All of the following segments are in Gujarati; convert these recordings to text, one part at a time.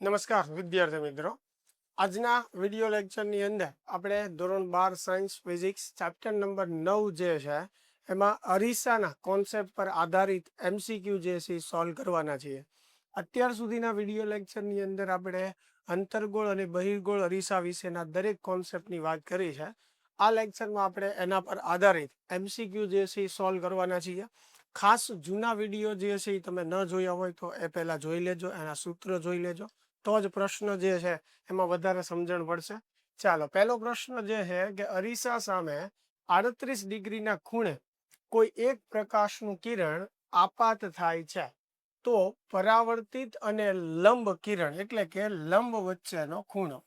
નમસ્કાર વિદ્યાર્થી મિત્રો, આજના વિડીયો લેક્ચરની અંદર આપણે ધોરણ 12 સાયન્સ ફિઝિક્સ ચેપ્ટર નંબર 9 જે છે એમાં અરીસાના કોન્સેપ્ટ પર આધારિત MCQ જે છે સોલ્વ કરવાના છીએ. અત્યાર સુધીના વિડીયો લેક્ચરની અંદર આપણે અંતર્ગોળ અને બહિર્ગોળ અરીસા વિશેના દરેક કોન્સેપ્ટની વાત કરી છે. આ લેક્ચરમાં આપણે એના પર આધારિત MCQ જે છે સોલ્વ કરવાના છીએ. ખાસ જૂના વિડીયો જે છે એ તમે ન જોયા હોય તો એ પહેલાં જોઈ લેજો, એના સૂત્રો જોઈ લેજો, તો જ પ્રશ્ન જે છે એમાં વધારે સમજણ પડશે. ચાલો, પહેલો પ્રશ્ન જે છે કે અરીસા સામે 38 ડિગ્રીના ખૂણે કોઈ એક પ્રકાશનું કિરણ આપાત થાય છે તો પરાવર્તિત અને લંબ કિરણ એટલે કે લંબ વચ્ચેનો ખૂણો.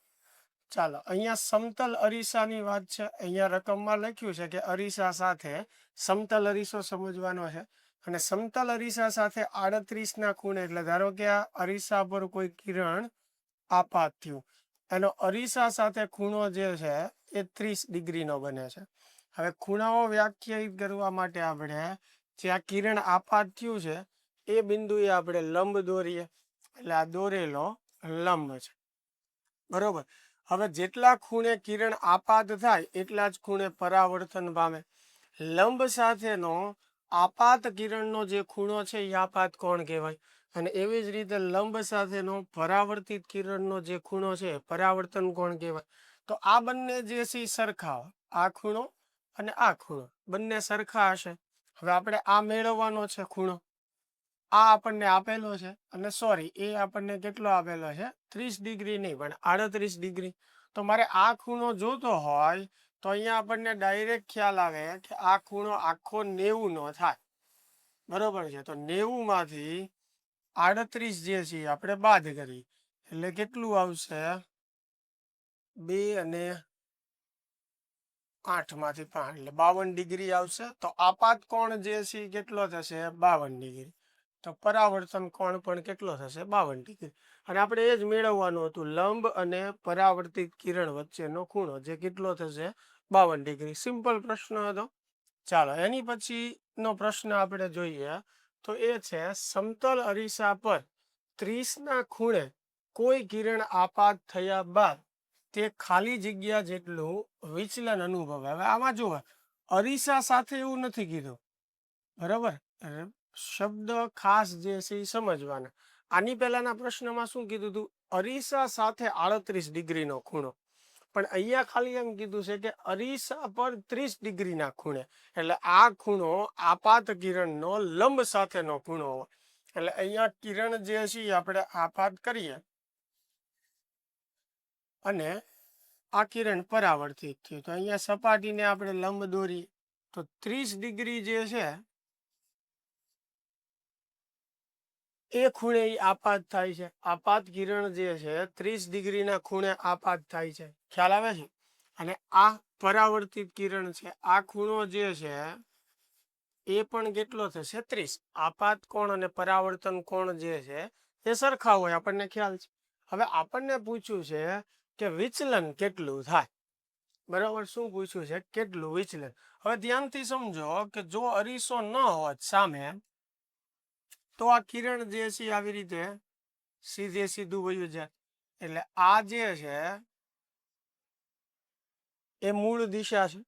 ચાલો, અહીંયા સમતલ અરીસાની વાત છે. અહીંયા રકમમાં લખ્યું છે કે અરીસા સાથે સમતલ અરીસો સમજવાનો છે અને સમતલ અરીસા સાથે 38ના ખૂણે એટલે ધારો કે આ અરીસા પર કોઈ કિરણ આપાત થયું, એનો અરીસા સાથે ખૂણો જે છે એ 30 ડિગ્રીનો બને છે. હવે ખૂણાઓ વ્યાખ્યાયિત કરવા માટે આપણે જે આ કિરણ આપાત થયું છે એ બિંદુએ આપણે લંબ દોરીએ, એટલે આ દોરેલો લંબ છે, બરોબર. હવે જેટલા ખૂણે કિરણ આપાત થાય એટલા જ ખૂણે પરાવર્તન પામે. લંબ સાથેનો આપાત કિરણનો જે ખૂણો છે એ આપાત કોણ કહેવાય, અને એવી જ રીતે લંબ સાથેનો પરાવર્તિત કિરણનો જે ખૂણો છે પરાવર્તન કોણ કહેવાય. તો આ બંને જે છે સરખા, આ ખૂણો અને આ ખૂણો બંને સરખા હશે. હવે આપણે આ મેળવવાનો છે ખૂણો, આ આપણને આપેલો છે, અને સોરી એ આપણને કેટલો આપેલો છે 30 ડિગ્રી નહીં પણ 38 ડિગ્રી. તો મારે આ ખૂણો જોતો હોય તો અહીંયા આપણને ડાયરેક્ટ ખ્યાલ આવે કે આ ખૂણો આખો 90 નો થાય, બરોબર છે. તો 90 માંથી 38 જે છે આપણે બાદ કરી એટલે કેટલું આવશે 2 અને 8 માંથી 5 એટલે 52 ડિગ્રી આવશે. તો આપાત કોણ જે છે કેટલો થશે 52 ડિગ્રી. તો પરાવર્તન કોણ પણ કેટલો થશે 52 ડિગ્રી. અને આપણે એ જ મેળવવાનું હતું, લંબ અને પરાવર્તિત કિરણ વચ્ચેનો ખૂણો જે કેટલો થશે 52 ડિગ્રી. સિમ્પલ પ્રશ્ન હતો. ચાલો, એની પછીનો પ્રશ્ન આપણે જોઈએ તો એ છે સમતલ અરીસા પર 30ના ખૂણે કોઈ કિરણ આપાત થયા બાદ તે ખાલી જગ્યા જેટલું વિચલન અનુભવે. હવે આમાં જુઓ, અરીસા સાથે એવું નથી કીધું, બરાબર. શબ્દ ખાસ જે છે એ સમજવાના. આની પહેલાના પ્રશ્નમાં શું કીધું હતું, અરીસા સાથે 38 ડિગ્રીનો ખૂણો, પણ અહીંયા ખાલી એમ કીધું છે કે અરીસા પર 30 ડિગ્રીના ખૂણે, એટલે આ ખૂણો આપાત કિરણનો લંબ સાથેનો ખૂણો હોય. એટલે અહીંયા કિરણ જે છે આપણે આપાત કરીએ અને આ કિરણ પરાવર્તિત થયું, તો અહીંયા સપાટીને આપણે લંબ દોરીએ તો 30 ડિગ્રી જે છે એ ખૂણે આપાત થાય છે. આપાત કિરણ જે છે 30 ડિગ્રીના ખૂણે આપાત થાય છે, ખ્યાલ આવે છે. અને આ પરાવર્તિત કિરણ છે, આ ખૂણો જે છે એ પણ કેટલો થશે 30. આપાત કોણ અને પરાવર્તન કોણ જે છે એ સરખા હોય, આપણને ખ્યાલ છે. હવે આપણને પૂછ્યું છે કે વિચલન કેટલું થાય, બરાબર. શું પૂછ્યું છે, કેટલું વિચલન. હવે ધ્યાનથી સમજો કે જો અરીસો ન હોત સામે તો આ કિરણ જે છે આવી રીતે સીધે સીધું વયું જાય, એટલે આ જે છે એ મૂળ દિશા છે,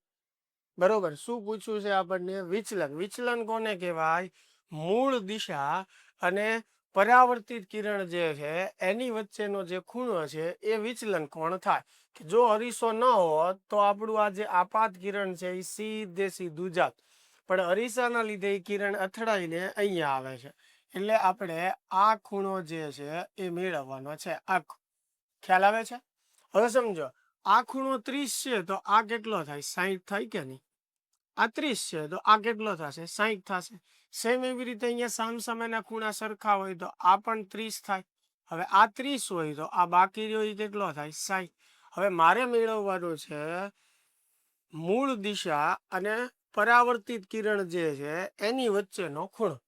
બરોબર. શું પૂછ્યું છે આપણને, વિચલન. વિચલન કોને કહેવાય, મૂળ દિશા અને પરાવર્તિત કિરણ જે છે એની વચ્ચેનો જે ખૂણો છે એ વિચલન કોણ થાય. કે જો અરીસો ન હોત તો આપણું આ જે આપાત કિરણ છે એ સીધે સીધું જાત, પણ અરીસાના લીધે એ કિરણ અથડાઈને અહીંયા આવે છે, એટલે આપણે આ ખૂણો જે છે એ મેળવવાનો છે આખો. ખ્યાલ આવે છે. હવે સમજો, આ ખૂણો 30 છે તો આ કેટલો થાય 60 થાય કે નહીં. આ 30 છે તો આ કેટલો થશે 60 થશે. સેમ એવી રીતે અહીંયા સામસામેના ખૂણા સરખા હોય તો આ પણ 30 થાય. હવે આ 30 હોય તો આ બાકી રહ્યો એ કેટલો થાય 60. હવે મારે મેળવવાનું છે મૂળ દિશા અને પરાવર્તિત કિરણ જે છે એની વચ્ચેનો ખૂણો.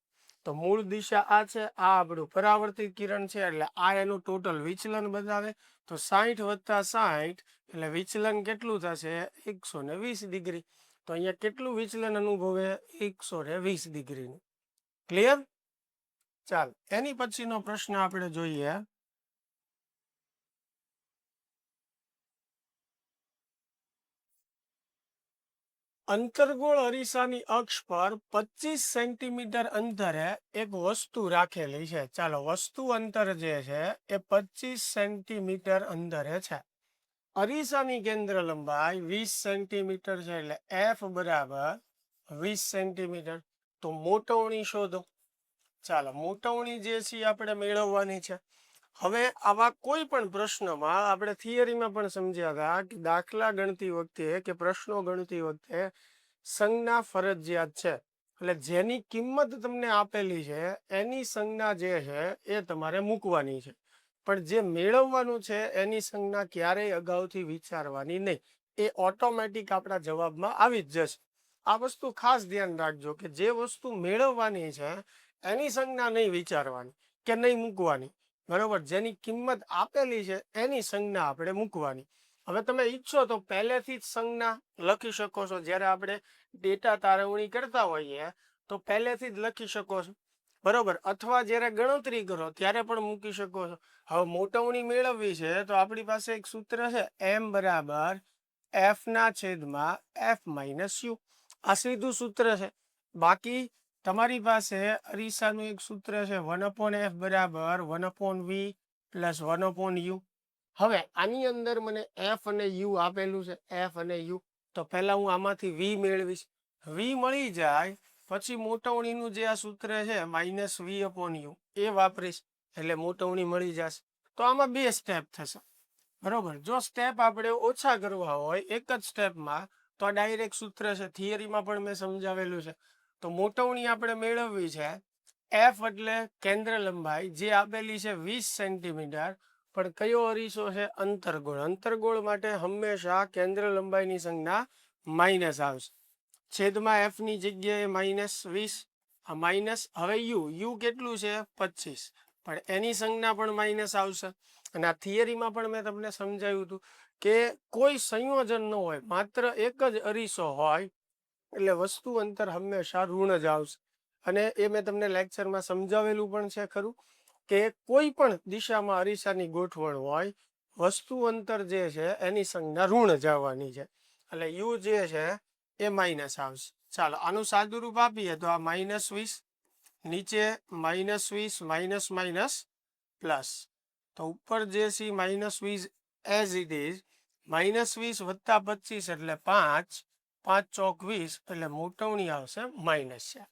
તો મૂળ દિશા આ છે, આ આપણું પરાવર્તિત કિરણ છે, એટલે આ એનું ટોટલ વિચલન બતાવે. તો 60 વત્તા 60 એટલે વિચલન કેટલું થશે 120 ડિગ્રી. તો અહીંયા કેટલું વિચલન અનુભવે 120 ડિગ્રીનું. ક્લિયર. ચાલ, એની પછીનો પ્રશ્ન આપણે જોઈએ અંતર્ગોળ અરીસાની અક્ષ પર 25 સેન્ટીમીટર અંતરે એક વસ્તુ રાખેલી છે. ચાલો, વસ્તુ અંતર જે છે એ 25 સેન્ટીમીટર અંતરે છે. અરીસાની કેન્દ્ર લંબાઈ 20 સેન્ટીમીટર છે, એટલે એફ બરાબર 20 સેન્ટીમીટર. તો મોટવણી શોધો. ચાલો, મોટવણી જે છે આપણે મેળવવાની છે. હવે આવા કોઈ પણ પ્રશ્નમાં આપણે થિયરીમાં પણ સમજ્યા હતા કે દાખલા ગણતી વખતે કે પ્રશ્નો ગણતી વખતે સંજ્ઞા ફરજિયાત છે. એટલે જેની કિંમત તમને આપેલી છે એની સંજ્ઞા જે છે એ તમારે મૂકવાની છે. પણ જે મેળવવાનું છે એની સંજ્ઞા ક્યારેય અગાઉથી વિચારવાની નહીં. એ ઓટોમેટિક આપણા જવાબમાં આવી જ જશે. આ વસ્તુ ખાસ ધ્યાન રાખજો કે જે વસ્તુ મેળવવાની છે એની સંજ્ઞા નહીં વિચારવાની કે નહીં મૂકવાની. બરોબર, જેની કિંમત આપેલી છે એની સંજ્ઞા આપણે મૂકવાની. હવે તમે ઈચ્છો તો પહેલેથી જ સંજ્ઞા લખી શકો છો. જ્યારે આપણે ડેટા તારવણી કરતા હોઈએ તો પહેલેથી જ લખી શકો છો. બરોબર, અથવા જ્યારે ગણતરી કરો ત્યારે પણ મૂકી શકો છો. હવે મોટવણી મેળવવી છે તો આપણી પાસે એક સૂત્ર છે, એમ બરાબર એફ ના છેદમાં એફ માઇનસ યુ. આ સીધું સૂત્ર છે. બાકી તમારી પાસે અરીસાનું એક સૂત્ર છે, 1/f બરાબર 1/v પ્લસ 1/u. હવે આની અંદર મને એફ અને યુ આપેલું છે, એફ અને યુ. તો પહેલા હું આમાંથી વી મેળવીશ. વી મળી જાય પછી મોટવણીનું જે આ સૂત્ર છે -v/u એ વાપરીશ, એટલે મોટવણી મળી જશે. તો આમાં બે સ્ટેપ થશે. બરોબર, જો સ્ટેપ આપણે ઓછા કરવા હોય એક જ સ્ટેપમાં તો આ ડાયરેક્ટ સૂત્ર છે, થિયરીમાં પણ મેં સમજાવેલું છે. તો મોટવણી આપણે મેળવવી છે. એફ એટલે કેન્દ્ર લંબાઈ જે આપેલી છે 20 સેન્ટીમીટર. પણ કયો અરીસો છે? અંતર્ગોળ. અંતર્ગોળ માટે હંમેશા કેન્દ્ર લંબાઈની સંજ્ઞા માઇનસ આવશે. છેદમાં એફ ની જગ્યાએ -20. આ માઇનસ. હવે યુ કેટલું છે? 25. પણ એની સંજ્ઞા પણ માઇનસ આવશે. અને આ થિયરીમાં પણ મેં તમને સમજાવ્યું હતું કે કોઈ સંયોજન ન હોય, માત્ર એક જ અરીસો હોય એટલે વસ્તુ અંતર હંમેશા ઋણ જ આવશે. અને એ મેં તમને લેક્ચરમાં સમજાવેલું પણ છે ખરું કે કોઈ પણ દિશામાં અરીસાની ગોઠવણ હોય, વસ્તુ અંતર જે છે એની સંજ્ઞા ઋણ જ આવવાની છે. એટલે યુ જે છે એ માઇનસ આવશે. ચાલો, આનું સાદું રૂપ આપીએ તો આ -20, નીચે -20 માઇનસ માઇનસ પ્લસ. તો ઉપર જે છે -20 એઝ ઇટ ઇઝ, -20 વત્તા 25 એટલે 5, 5 ચોક 20 એટલે મોટવણી આવશે માઇનસ છે.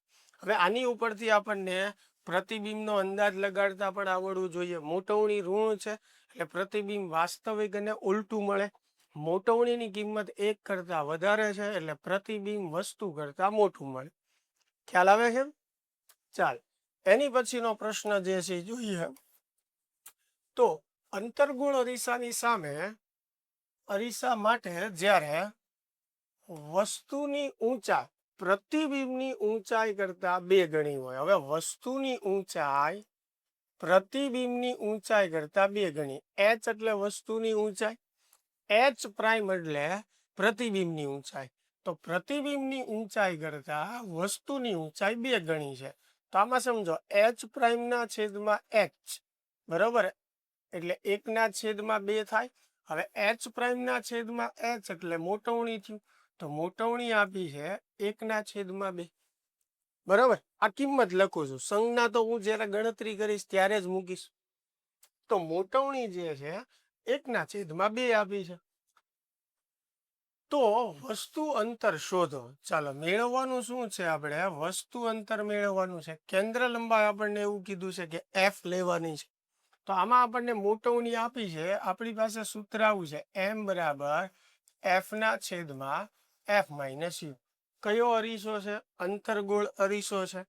હવે આની ઉપરથી આપણને પ્રતિબિંબનો અંદાજ લગાડતા પણ આવડવું જોઈએ. મોટવણી ઋણ છે એટલે પ્રતિબિંબ વાસ્તવિક અને ઉલટું મળે. મોટવણીની કિંમત 1 કરતા વધારે છે એટલે પ્રતિબિંબ વસ્તુ કરતા મોટું મળે. ખ્યાલ આવે છે? ચાલ, એની પછીનો પ્રશ્ન જે છે જોઈએ. તો અંતર્ગોળ અરીસાની સામે અરીસા માટે જ્યારે વસ્તુની ઊંચાઈ પ્રતિબિંબની ઊંચાઈ કરતા 2 ગણી હોય. હવે વસ્તુની ઊંચાઈ પ્રતિબિંબની ઊંચાઈ કરતા 2 ગણી. એચ એટલે વસ્તુની ઊંચાઈ, એચ પ્રાઇમ એટલે પ્રતિબિંબની ઊંચાઈ. તો પ્રતિબિંબની ઊંચાઈ કરતા વસ્તુની ઊંચાઈ 2 ગણી છે. તો આમાં સમજો, એચ પ્રાઇમ ના છેદમાં એચ, બરોબર, એટલે 1/2 થાય. હવે એચ પ્રાઇમ ના છેદમાં એચ એટલે મોટવણી થયું. તો મોટવણી આપી છે 1/2. બરોબર, આ કિંમત લખું છું. સંજ્ઞા તો હું જ્યારે ગણતરી કરીશ ત્યારે જ મૂકીશ. તો મોટવણી જે છે 1/2 આપી છે. તો વસ્તુ અંતર શોધો. ચાલો, મેળવવાનું શું છે? આપણે વસ્તુ અંતર મેળવવાનું છે. કેન્દ્ર લંબાઈ આપણને એવું કીધું છે કે એફ લેવાની છે. તો આમાં આપણને મોટવણી આપી છે. આપણી પાસે સૂત્ર આવું છે, એમ બરાબર એફ ના છેદમાં એફ માઇનસ યુ. કયો અરીસો છે? અંતર્ગોળ અરીસો છે.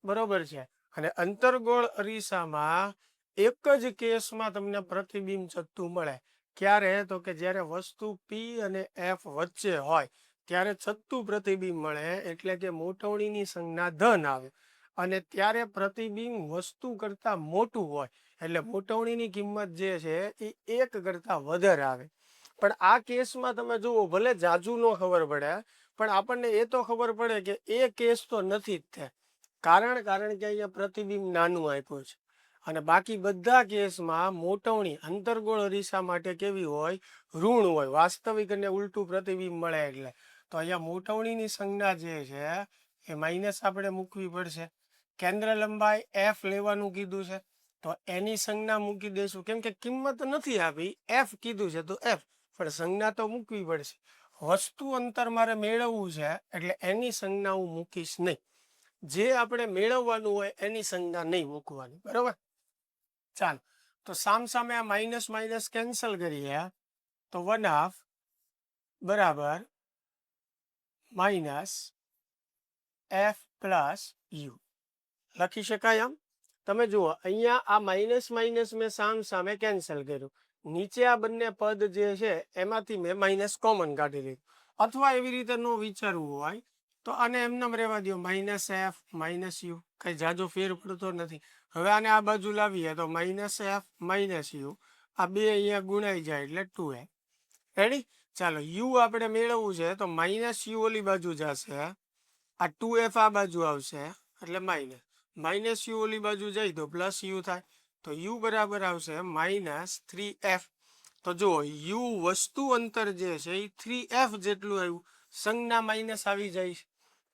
બરોબર છે. અને અંતર્ગોળ અરીસામાં એક જ કેસમાં તમને પ્રતિબિંબ ચત્તું મળે. ક્યારે? તો કે જ્યારે વસ્તુ પી અને એફ વચ્ચે હોય ત્યારે ચત્તું પ્રતિબિંબ મળે, એટલે કે મોટવણીની સંજ્ઞા ધન આવે. અને ત્યારે પ્રતિબિંબ વસ્તુ કરતા મોટું હોય એટલે મોટવણીની કિંમત જે છે એ 1 કરતા વધારે આવે. પણ આ કેસમાં તમે જુઓ, ભલે જાજુ ન ખબર પડે પણ આપણને એ તો ખબર પડે કે એ કેસ તો નથી જ તે. કારણ કે અહીંયા પ્રતિબિંબ નાનું આપ્યું છે. અને બાકી બધા કેસમાં મોટવણી અંતર્ગોળ અરીસા માટે કેવી હોય? ઋણ હોય. વાસ્તવિક અને ઉલટું પ્રતિબિંબ મળે એટલે. તો અહીંયા મોટવણીની સંજ્ઞા જે છે એ માઇનસ આપણે મૂકવી પડશે. કેન્દ્ર લંબાઈ એફ લેવાનું કીધું છે તો એની સંજ્ઞા મૂકી દઈશું, કેમ કે કિંમત નથી આપી, એફ કીધું છે તો એફ, પણ સંજ્ઞા તો મૂકવી પડશે. વસ્તુ અંતર મારે મેળવવું છે એટલે એની સંજ્ઞા હું મૂકીશ નહીં. જે આપણે મેળવવાનું હોય એની સંજ્ઞા નહીં મૂકવાની. બરોબર, ચાલો તો સામે આ માઇનસ માઇનસ કેન્સલ કરીએ તો 1/2 બરાબર માઇનસ એફ પ્લસ યુ લખી શકાય. આમ તમે જુઓ અહીંયા આ માઇનસ માઇનસ મેં સામે કેન્સલ કર્યું, નીચે આ બંને પદ જે છે એમાંથી મેં માઇનસ કોમન કાઢી લીધું. અથવા એવી રીતે ન વિચારવું હોય તો આને એમને રહેવા દો, માઇનસ એફ માઇનસ યુ, કઈ જાજો ફેર પડતો નથી. હવે આને આ બાજુ લાવીએ તો માઇનસ એફ માઇનસ યુ, આ બે અહીંયા ગુણાઈ જાય એટલે 2f. રેડી, ચાલો યુ આપણે મેળવવું છે તો માઇનસ યુ ઓલી બાજુ જશે, આ 2f આ બાજુ આવશે એટલે માઇનસ યુ ઓલી બાજુ જાય તો પ્લસ યુ થાય, તો યુ બરાબર આવશે માઇનસ 3f. તો જો યુ વસ્તુ અંતર જે છે એ 3f જેટલું આવ્યું, સંજ્ઞા માઇનસ આવી જાય છે.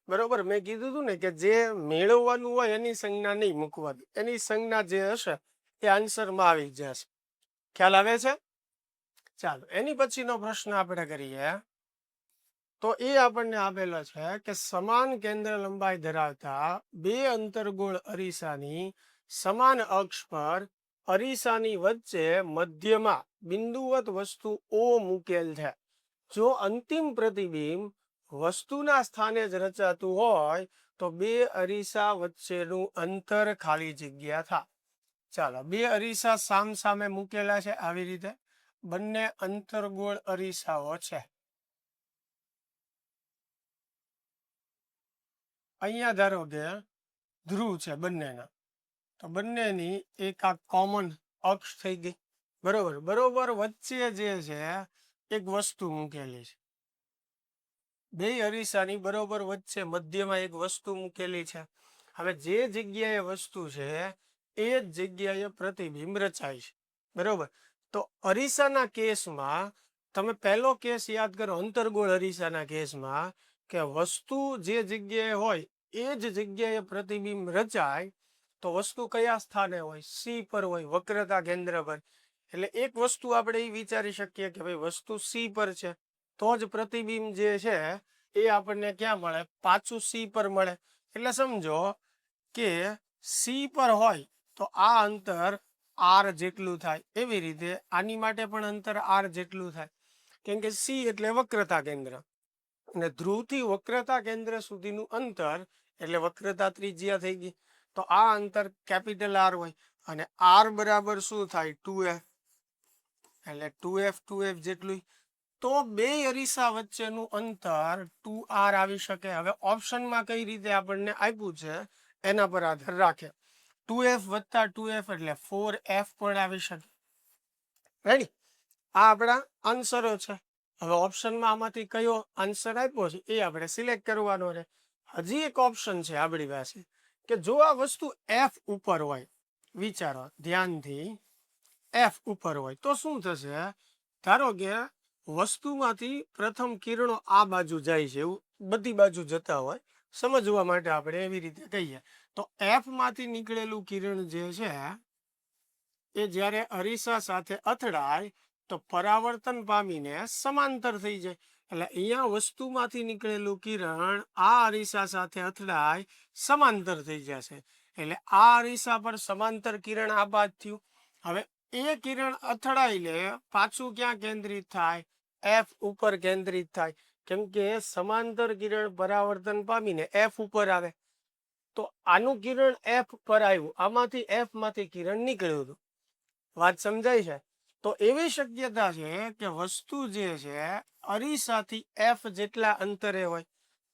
બરોબર, મેં કીધું હતું ને કે જે મેળવવાનું હોય એની સંજ્ઞા નહીં મૂકવાની, એની સંજ્ઞા જે હશે એ આન્સરમાં આવી જશે. ખ્યાલ આવે છે? ચાલો એની પછીનો પ્રશ્ન આપણે કરીએ તો એ આપણને આપેલો છે કે સમાન કેન્દ્ર લંબાઈ ધરાવતા બે અંતર્ગોળ અરીસાની સમાન અક્ષ પર અરીસાની વચ્ચે મધ્યમાં બિંદુવત વસ્તુ O મૂકેલ છે. જો અંતિમ પ્રતિબિંબ વસ્તુના સ્થાને જ રચાતું હોય તો બે અરીસા વચ્ચેનું અંતર ખાલી જગ્યા થાય. ચાલો બે અરીસા સામે મૂકેલા છે, આવી રીતે બંને અંતર્ગોળ અરીસાઓ છે. અહીંયા ધારો કે ધ્રુવ છે બંનેના, તો બંનેની એક આ કોમન અક્ષ થઈ ગઈ. બરોબર વચ્ચે જે છે એક વસ્તુ મૂકેલી છે, બે અરીસાની બરોબર વચ્ચે મધ્યમાં એક વસ્તુ મૂકેલી છે. હવે જે જગ્યાએ વસ્તુ છે એ જ જગ્યાએ પ્રતિબિંબ રચાય છે. બરોબર, તો અરીસાના કેસમાં તમે પહેલો કેસ યાદ કરો, અંતર્ગોળ અરીસાના કેસમાં કે વસ્તુ જે જગ્યાએ હોય એ જ જગ્યાએ પ્રતિબિંબ રચાય તો વસ્તુ કયા સ્થાને હોય? સી પર હોય, વક્રતા કેન્દ્ર પર. એટલે એક વસ્તુ આપણે એ વિચારી શકીએ કે ભાઈ વસ્તુ સી પર છે તો જ પ્રતિબિંબ જે છે એ આપણને ક્યાં મળે? પાછું સી પર મળે. એટલે સમજો કે સી પર હોય તો આ અંતર આર જેટલું થાય, એવી રીતે આની માટે પણ અંતર આર જેટલું થાય, કેમ કે સી એટલે વક્રતા કેન્દ્ર અને ધ્રુવથી વક્રતા કેન્દ્ર સુધીનું અંતર એટલે વક્રતા ત્રિજ્યા થઈ ગઈ. તો આ અંતર કેપિટલ આર હોય અને આર બરાબર શું થાય? 2f, એટલે 2f જેટલું. તો બે અરીસા વચ્ચેનું અંતર 2r આવી શકે. હવે ઓપ્શનમાં કઈ રીતે આપણને આપ્યું છે એના પર આધાર રાખે. 2f વત્તા 2f એટલે 4f પણ આવી શકે. રેડી, આ આપણા આન્સરો છે. હવે ઓપ્શનમાં આમાંથી કયો આન્સર આપ્યો છે એ આપણે સિલેક્ટ કરવાનો છે. હજી એક ઓપ્શન છે આપણી પાસે કે જો આ વસ્તુ એફ ઉપર હોય, વિચારો ધ્યાનથી, એફ ઉપર હોય તો શું થશે? ધારો કે વસ્તુમાંથી પ્રથમ કિરણો આ બાજુ જાય છે, એવું બધી બાજુ જતા હોય, સમજવા માટે આપણે એવી રીતે કહીએ તો એફ માંથી નીકળેલું કિરણ જે છે એ જ્યારે અરીસા સાથે અથડાય તો પરાવર્તન પામીને સમાંતર થઈ જાય. એટલે અહીંયા વસ્તુમાંથી નીકળેલું કિરણ આ અરીસા સાથે અથડાય સમાંતર થઈ જશે. એટલે આ અરીસા પર સમાંતર કિરણ આબાદ થયું. હવે એ કિરણ અથડાઈને પાછું ક્યાં કેન્દ્રિત થાય? એફ ઉપર કેન્દ્રિત થાય, કેમ કે સમાંતર કિરણ પરાવર્તન પામીને એફ ઉપર આવે. તો આનું કિરણ એફ પર આવ્યું, આમાંથી એફ માંથી કિરણ નીકળ્યું હતું. વાત સમજાય છે? તો એવી શક્યતા છે કે વસ્તુ જે છે અરીસાથી એફ જેટલા અંતરે હોય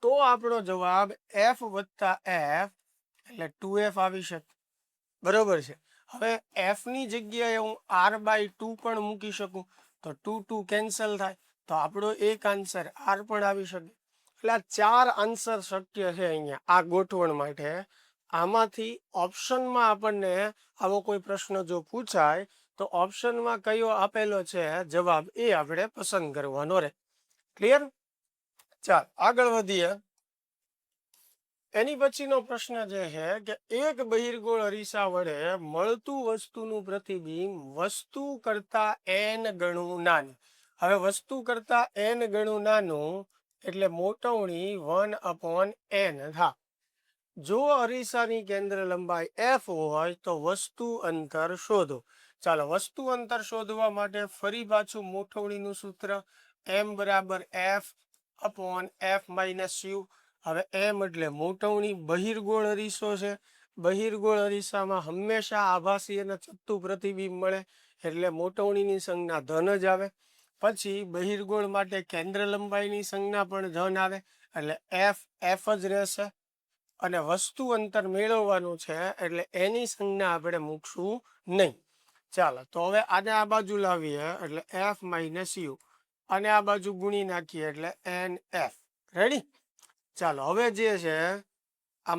તો આપણો જવાબ એફ વત્તા એફ એટલે 2f આવી શકે. બરોબર છે. હવે એફ ની જગ્યાએ હું r/2 પણ મૂકી શકું તો 2 કેન્સલ થાય, તો આપણો એક આન્સર આર પણ આવી શકે. એટલે આ 4 આન્સર શક્ય છે અહીંયા આ ગોઠવણ માટે. આમાંથી ઓપ્શનમાં આપણને આવો કોઈ પ્રશ્ન જો પૂછાય તો ઓપ્શનમાં કયો આપેલો છે જવાબ એ આપણે પસંદ કરવાનો રહે. ક્લિયર? ચાલ આગળ વધીએ. એની પછીનો પ્રશ્ન જે છે કે એક બહિર્ગોળ અરીસા વડે મળતું વસ્તુનું પ્રતિબિંબ વસ્તુ કરતા n ગણું નાનું. હવે વસ્તુ કરતા n ગણું નાનું એટલે મોટવણી 1/n થાય. જો અરીસાની કેન્દ્ર લંબાઈ f હોય તો વસ્તુ અંતર શોધો. ચાલો વસ્તુ અંતર શોધવા માટે ફરી પાછું મોટવણીનું સૂત્ર m બરાબર f/f-u. હવે m એટલે મોટવણી, બહિર્ગોળ અરીસો છે. બહિર્ગોળ અરીસામાં હંમેશા આભાસી અને ચત્તુ પ્રતિબિંબ મળે એટલે મોટવણીની સંજ્ઞા ધન જ આવે. પછી બહિર્ગોળ માટે કેન્દ્ર લંબાઈની સંજ્ઞા પણ ધન આવે એટલે f જ રહેશે. અને વસ્તુ અંતર મેળવવાનું છે એટલે એની સંજ્ઞા આપણે મૂકશું નહીં. ચાલો તો હવે આને આ બાજુ લાવીએ એટલે f-u અને આ બાજુ ગુણી નાખીએ એટલે nf. રેડી? ચાલો હવે જે છે આ -u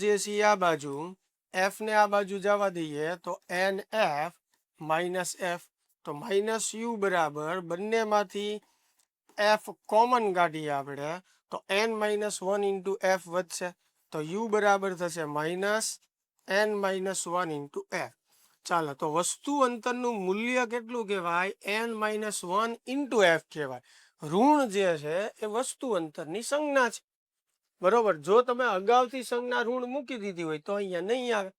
જે છે આ બાજુ, f ને આ બાજુ જવા દઈએ તો nf -f. તો -u બરાબર બંનેમાંથી f કોમન કાઢીએ આપણે તો n-1 ઇન્ટુ f વધશે તો u બરાબર થશે -n-1 ઇન્ટુ f. ચાલો તો વસ્તુ અંતરનું મૂલ્ય કેટલું કહેવાય? n-1 ઇન્ટુ f કહેવાય. ઋણ જે છે એ વસ્તુ અંતરની સંજ્ઞા છે. બરોબર, જો તમે અગાઉથી સંજ્ઞા ઋણ મૂકી દીધી હોય તો અહીંયા નહીં આવે.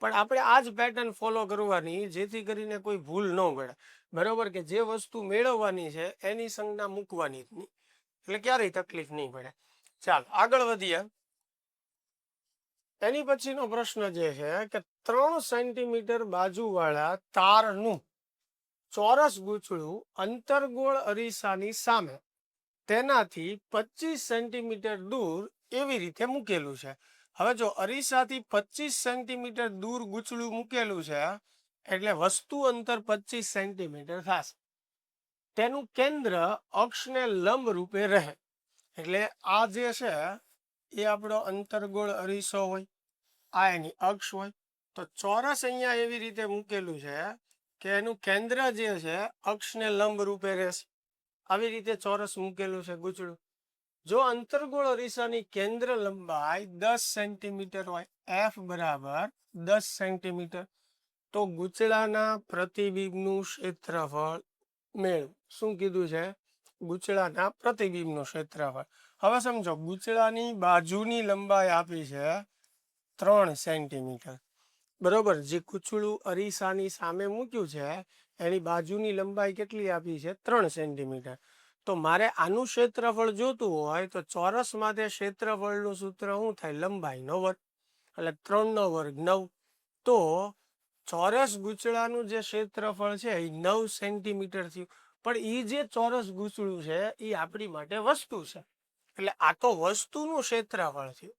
પણ આપણે આ જ પેટર્ન ફોલો કરવાની જેથી કરીને કોઈ ભૂલ ન પડે. બરોબર, કે જે વસ્તુ મેળવવાની છે એની સંજ્ઞા મૂકવાની જ નહીં એટલે ક્યારેય તકલીફ નહીં પડે. ચાલો આગળ વધીએ. એની પછીનો પ્રશ્ન જે છે કે 3 સેન્ટીમીટર બાજુવાળા તારનું ચોરસ ગૂંચળું અંતર્ગોળ અરીસાની સામે તેનાથી 25 સેન્ટીમીટર દૂર એવી રીતે મૂકેલું છે. હવે જો અરીસાથી 25 સેન્ટીમીટર દૂર ગૂંચળું મૂકેલું છે એટલે વસ્તુ અંતર 25 સેન્ટીમીટર થશે. તેનું કેન્દ્ર અક્ષને લંબ રૂપે રહે એટલે આ જે છે એ આપણો અંતર્ગોળ અરીસો હોય, આ એની અક્ષ હોય. તો ચોરસ અહીંયા એવી રીતે મૂકેલું છે કે એનું કેન્દ્ર જે છે અક્ષને લંબ રૂપે રહેશે. આવી રીતે ચોરસ મૂકેલું છે ગૂંચળું. જો અંતર્ગોળ અરીસાની કેન્દ્ર લંબાઈ 10 સેન્ટીમીટર હોય, f બરાબર 10 સેન્ટીમીટર, તો ગૂંચળાના પ્રતિબિંબનું ક્ષેત્રફળ મેળવો. શું કીધું છે? ગૂંચળાના પ્રતિબિંબનું ક્ષેત્રફળ. હવે સમજો ગૂંચળાની બાજુની લંબાઈ આપી છે 3 સેન્ટીમીટર. બરોબર, જે ગૂંચળું અરીસાની સામે મૂક્યું છે એની બાજુની લંબાઈ કેટલી આપી છે? 3 સેન્ટીમીટર. તો મારે આનું ક્ષેત્રફળ જોતું હોય તો ચોરસ માટે ક્ષેત્રફળનું સૂત્ર શું થાય? લંબાઈનો વર્ગ એટલે 3નો વર્ગ 9. તો ચોરસ ગૂંચળાનું જે ક્ષેત્રફળ છે એ 9 સેન્ટીમીટર થયું. પણ એ જે ચોરસ ગૂંચળું છે એ આપણી માટે વસ્તુ છે એટલે આ તો વસ્તુનું ક્ષેત્રફળ થયું.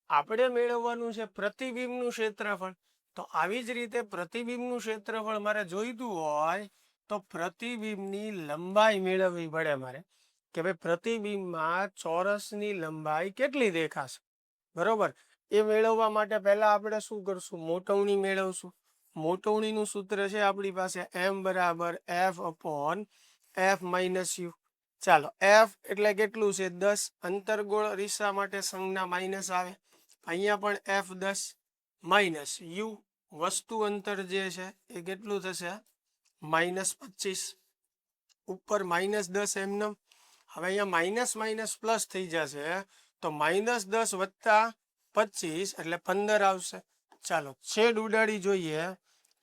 આપણે મેળવવાનું છે પ્રતિબિંબનું ક્ષેત્રફળ. તો આવી જ રીતે પ્રતિબિંબનું ક્ષેત્રફળ મારે જોઈતું હોય તો પ્રતિબિંબની લંબાઈ મેળવવી પડે મારે કે ભાઈ પ્રતિબિંબમાં ચોરસની લંબાઈ કેટલી દેખાશે. બરોબર, એ મેળવવા માટે પહેલા આપણે શું કરશું? મોટવણી મેળવશું. મોટવણીનું સૂત્ર છે આપણી પાસે m બરાબર f/f-u. ચાલો f એટલે કેટલું છે? 10. અંતર્ગોળ અરીસા માટે સંજ્ઞા માઇનસ આવે. અહીંયા પણ f10 માઇનસ u વસ્તુ અંતર જે છે એ કેટલું થશે? -25. ઉપર -10 એમનેમ. હવે અહીંયા માઇનસ માઇનસ પ્લસ થઈ જશે તો -10 વત્તા 25 એટલે 15 આવશે. ચાલો છેદ ઉડાડી જોઈએ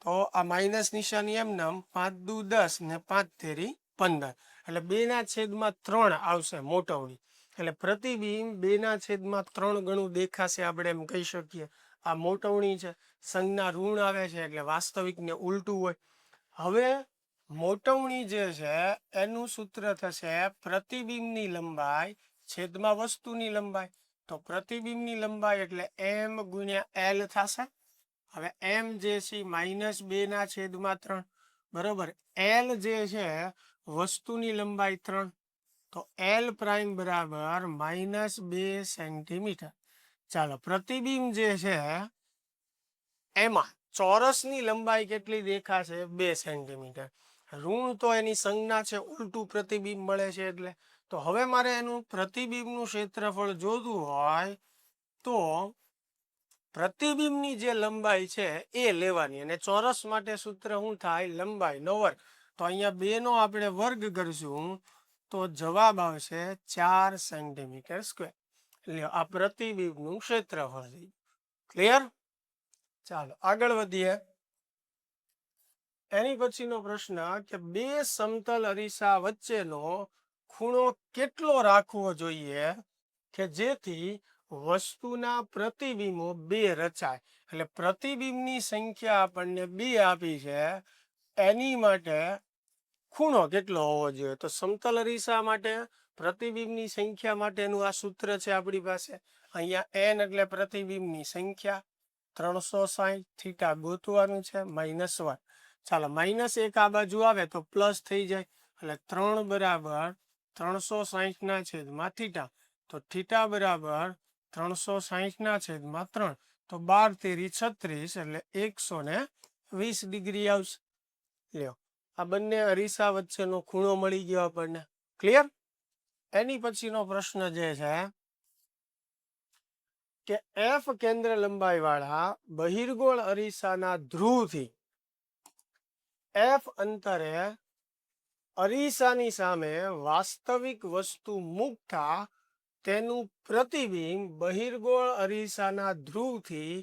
તો આ માઇનસ નિશાની એમનેમ 5 દુ 10 ને 5 તેરી 15 એટલે 2/3 આવશે મોટવણી. એટલે પ્રતિબિંબ 2/3 ગણું દેખાશે આપણે એમ કહી શકીએ. આ મોટવણી છે, સંજ્ઞા ઋણ આવે છે એટલે વાસ્તવિક ને ઉલટું હોય. હવે મોટવણી જે છે એનું સૂત્ર થશે પ્રતિબિંબની લંબાઈ છેદમાં વસ્તુની લંબાઈ. તો પ્રતિબિંબની લંબાઈ એટલે m ગુણ્યા l થશે. હવે m જે છે -2/3. બરોબર, l જે છે વસ્તુની લંબાઈ 3 તો l પ્રાઇમ બરાબર -2 સેન્ટીમીટર. ચાલો પ્રતિબિંબ જે છે એમાં ચોરસની લંબાઈ કેટલી દેખાશે? 2 સેન્ટીમીટર. ઋણ તો એની સંજ્ઞા છે, ઉલટું પ્રતિબિંબ મળે છે એટલે. તો તો હવે મારે એનું પ્રતિબિંબનું ક્ષેત્રફળ જોતું હોય તો પ્રતિબિંબની જે લંબાઈ છે એ લેવાની, અને ચોરસ માટે સૂત્ર શું થાય? લંબાઈનો વર્ગ. તો અહીંયા 2 નો આપણે વર્ગ કરશું તો જવાબ આવશે 4 સેન્ટીમીટર સ્ક્વેર. એટલે આ પ્રતિબિંબનું ક્ષેત્રફળ થઈ. ક્લિયર? ચાલો આગળ વધીએ. એની પછીનો પ્રશ્ન કે 2 સમતલ અરીસા વચ્ચેનો ખૂણો કેટલો રાખવો જોઈએ કે જેથી વસ્તુના પ્રતિબિંબો 2 રચાય? એટલે પ્રતિબિંબની સંખ્યા આપણને 2 આપી છે, એની માટે ખૂણો કેટલો હોવો જોઈએ? તો સમતલ અરીસા માટે પ્રતિબિંબની સંખ્યા માટેનું આ સૂત્ર છે આપણી પાસે. અહીંયા n એટલે પ્રતિબિંબની સંખ્યા, 360 થીટા ગોતવાનું છે, -1. ચાલો -1 આ બાજુ આવે તો પ્લસ થઈ જાય, એટલે 3 બરાબર 360 ના છેદમાં થીટા. તો થીટા બરાબર 360 ના છેદમાં 3. તો 12 તેરી 36 એટલે 120 ડિગ્રી આવશે. લ્યો, આ બંને અરીસા વચ્ચેનો ખૂણો મળી ગયો આપણને. ક્લિયર? એની પછીનો પ્રશ્ન જે છે કે F કેન્દ્ર લંબાઈ વાળા બહિર્ગોળ અરીસાના ધ્રુવથી F અંતરે અરીસાની સામે વાસ્તવિક વસ્તુ મૂકતા તેનું પ્રતિબિંબ બહિર્ગોળ અરીસાના ધ્રુવથી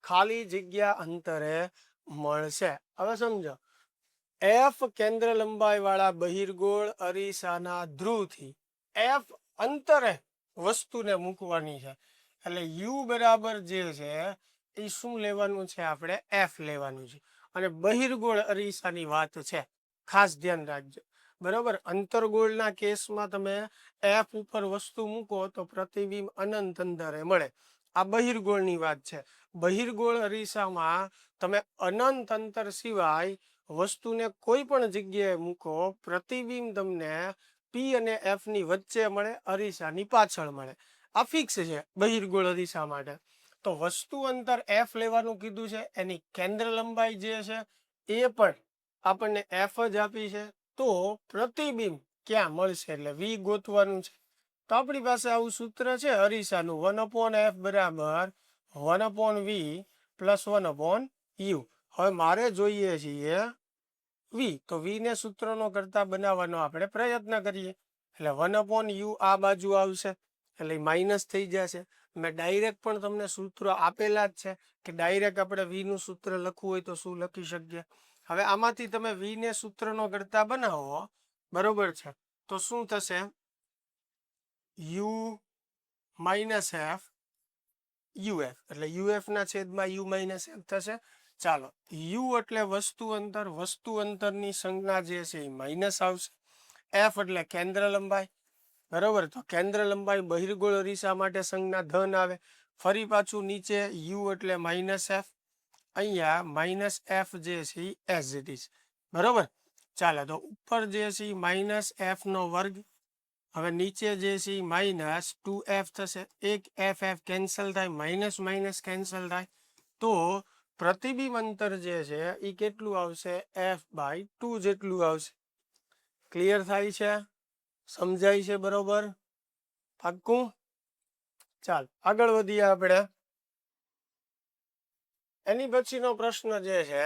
ખાલી જગ્યા અંતરે મળશે. હવે સમજો, F કેન્દ્ર લંબાઈ વાળા બહિર્ગોળ અરીસાના ધ્રુવથી F અંતરે વસ્તુને મૂકવાની છે, એટલે U બરાબર જે છે એ શું લેવાનું છે? આપણે F લેવાનું છે. અને બહિર્ગોળ અરીસાની વાત છે, ખાસ ધ્યાન રાખજો. બરાબર, અંતરગોળના કેસમાં તમે F ઉપર વસ્તુ મૂકો તો પ્રતિબિંબ અનંત અંતરે મળે. આ બહિર્ગોળની વાત છે. બહિર્ગોળ અરીસામાં તમે અનંત અંતર સિવાય વસ્તુને કોઈ પણ જગ્યાએ મૂકો, પ્રતિબિંબ તમને P અને F ની વચ્ચે મળે, અરીસાની પાછળ મળે. આ ફિક્સ છે બહિર્ગોળ અરીસા માટે. તો વસ્તુ અંતર F લેવાનું કીધું છે, એની કેન્દ્ર લંબાઈ જે છે એ પણ આપણને F જ આપી છે. તો પ્રતિબિંબ ક્યાં મળશે? એટલે V ગોતવાનું છે. તો આપણી પાસે આવું સૂત્ર છે અરીસાનું, 1/f બરાબર 1/v પ્લસ 1/u. હવે મારે જોઈએ છીએ V, તો V ને સૂત્રનો કરતા બનાવવાનો આપણે પ્રયત્ન કરીએ. એટલે 1/u આ બાજુ આવશે, એટલે માઇનસ થઈ જશે. મેં ડાયરેક્ટ પણ તમને સૂત્રો આપેલા જ છે કે ડાયરેક્ટ આપણે V નું સૂત્ર લખવું હોય તો શું લખી શકીએ. હવે આમાંથી તમે V ને સૂત્રનો કરતા બનાવો, બરોબર છે, તો શું થશે? u - f uf, એટલે uf ના છેદમાં u - f થશે. ચાલો, u એટલે વસ્તુ અંતર, વસ્તુ અંતરની સંજ્ઞા જે છે એ માઇનસ આવશે. f એટલે કેન્દ્ર લંબાઈ, બરોબર, તો કેન્દ્ર લંબાઈ બહિર્ગોળ અરીસા માટે સંજ્ઞા ધન આવે. ફરી પાછું નીચે u એટલે -f, અહીંયા -f જે છે એઝ ઇટ ઇઝ. બરોબર, ચાલો, તો ઉપર જે છે -f નો વર્ગ, હવે નીચે જે છે -2f થશે. એક f કેન્સલ થાય, માઇનસ માઇનસ કેન્સલ થાય, તો પ્રતિબિંબ અંતર જે છે એ કેટલું આવશે? f/2 જેટલું આવશે. ક્લિયર થાય છે? સમજાય છે? બરોબર, પાક્કું? ચાલ આગળ વધીએ આપણે. એની પછીનો પ્રશ્ન જે છે,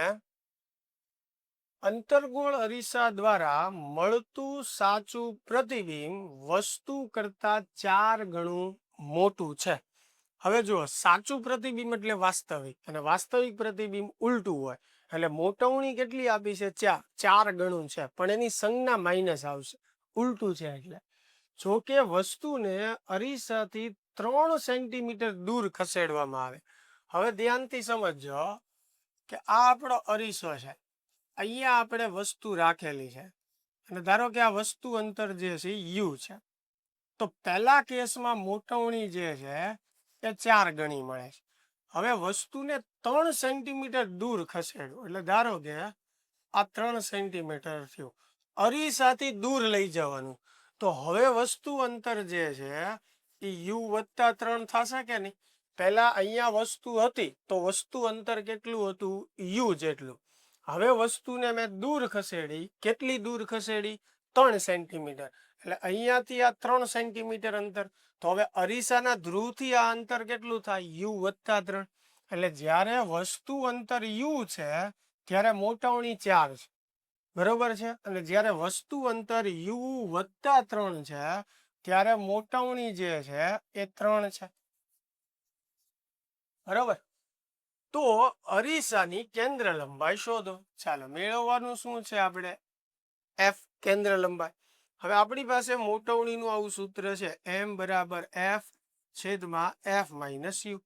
અંતર્ગોળ અરીસા દ્વારા મળતું સાચું પ્રતિબિંબ વસ્તુ કરતા 4 ગણું મોટું છે. હવે જુઓ, સાચું પ્રતિબિંબ એટલે વાસ્તવિક, અને વાસ્તવિક પ્રતિબિંબ ઉલટું હોય, એટલે મોટવણી કેટલી આપી છે? 4 ગણું છે, પણ એની સંજ્ઞા માઇનસ આવશે, ઉલટું છે એટલે. જો કે વસ્તુને અરીસાથી 3 સેન્ટીમીટર દૂર ખસેડવામાં આવે. હવે ધ્યાનથી સમજજો કે આ આપણો અરીસો છે, અહીંયા આપણે વસ્તુ રાખેલી છે, અને ધારો કે આ વસ્તુ અંતર જે છે u છે, તો પહેલા કેસમાં મોટવણી જે છે એ 4 ગણી મળે છે. હવે વસ્તુને 3 સેન્ટીમીટર દૂર ખસેડવું, એટલે ધારો કે આ 3 સેન્ટીમીટર થયું, અરીસાથી દૂર લઈ જવાનું, તો હવે વસ્તુ અંતર જે છે એ u + 3 થશે કે નહીં? પહેલા અહીંયા વસ્તુ હતી તો વસ્તુ અંતર કેટલું હતું? u જેટલું. હવે વસ્તુને મેં દૂર ખસેડી, કેટલી દૂર ખસેડી? 3 સેન્ટીમીટર, એટલે અહીંયાથી આ 3 સેન્ટીમીટર અંતર. તો હવે અરીસાના ધ્રુવથી આ અંતર કેટલું થાય? યુ વત્તા 3. એટલે જ્યારે વસ્તુ અંતર યુ છે ત્યારે મોટવણી 4 છે, બરોબર છે. અને જ્યારે વસ્તુ અંતર યુ વત્તા 3 છે ત્યારે મોટવણી જે છે એ 3 છે, બરોબર. તો અરીસાની કેન્દ્ર લંબાઈ શોધો. ચાલો મેળવવાનું શું છે આપણે? એફ કેન્દ્ર લંબાઈ. હવે આપણી પાસે મોટવણીનું આવું સૂત્ર છે, એમ બરાબર એફ છેદમાં એફ માઇનસ યુ,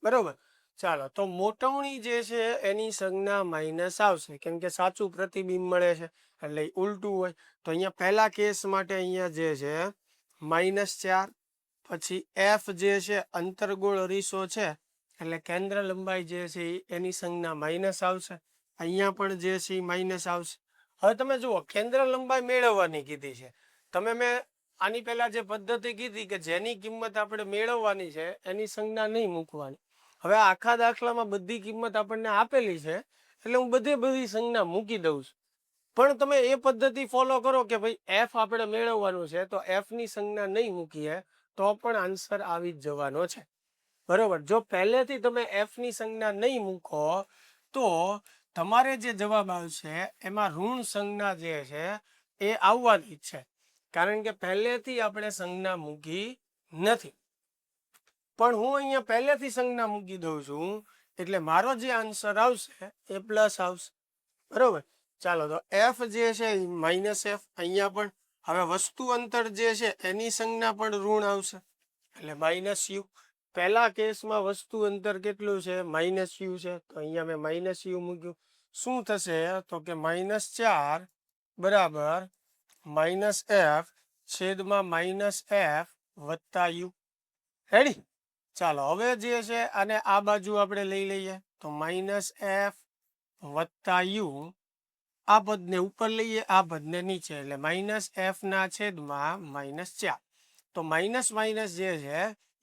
બરોબર. ચાલો તો મોટવણી જે છે એની સંજ્ઞા માઇનસ આવશે, કેમ કે સાચું પ્રતિબિંબ મળે છે એટલે ઉલટું હોય. તો અહીંયા પહેલા કેસ માટે અહીંયા જે છે -4, પછી એફ જે છે અંતર્ગોળ અરીસો છે એટલે કેન્દ્ર લંબાઈ જે છે એની સંજ્ઞા માઇનસ આવશે. અહીંયા પણ જે છે માઇનસ આવશે. હવે તમે જુઓ, કેન્દ્ર લંબાઈ મેળવવાની કીધી છે. તમે મેં આની પહેલા જે પદ્ધતિ કીધી કે જેની કિંમત આપણે મેળવવાની છે એની સંજ્ઞા નહીં મૂકવાની. હવે આખા દાખલામાં બધી કિંમત આપણને આપેલી છે એટલે હું બધી સંજ્ઞા મૂકી દઉં છું. પણ તમે એ પદ્ધતિ ફોલો કરો કે ભાઈ એફ આપણે મેળવવાનું છે તો એફ ની સંજ્ઞા નહીં મૂકીએ તો પણ આન્સર આવી જ જવાનો છે, બરોબર. જો પહેલેથી તમે એફ ની સંજ્ઞા નહીં મૂકો તો તમારે જે જવાબ આવશે એમાં ઋણ સંજ્ઞા જે છે એ આવવાની જ છે, કારણ કે પહેલેથી આપણે સંજ્ઞા મૂકી નથી. પણ હું અહીંયા પહેલેથી સંજ્ઞા મૂકી દઉં છું એટલે મારો જે આન્સર આવશે એ પ્લસ આવશે, બરોબર. ચાલો તો એફ જે છે માઇનસ એફ. અહીંયા પણ હવે વસ્તુ અંતર જે છે એની સંજ્ઞા પણ ઋણ આવશે એટલે માઇનસ યુ. પહેલા કેસમાં વસ્તુ અંતર કેટલું છે? માઇનસ યુ છે, તો અહીંયા મેં માઇનસ યુ મૂક્યું. શું થશે? તો કે -4 બરાબર માઇનસ એફ છેદમાં માઇનસ એફ વત્તા યુ. રેડી? ચાલો હવે જે છે અને આ બાજુ આપણે લઈ લઈએ તો માઇનસ એફ વત્તા યુ. આ પદને ઉપર લઈએ, આ પદને નીચે, એટલે માઇનસ એફ ના છેદમાં -4. તો માઇનસ માઇનસ જે છે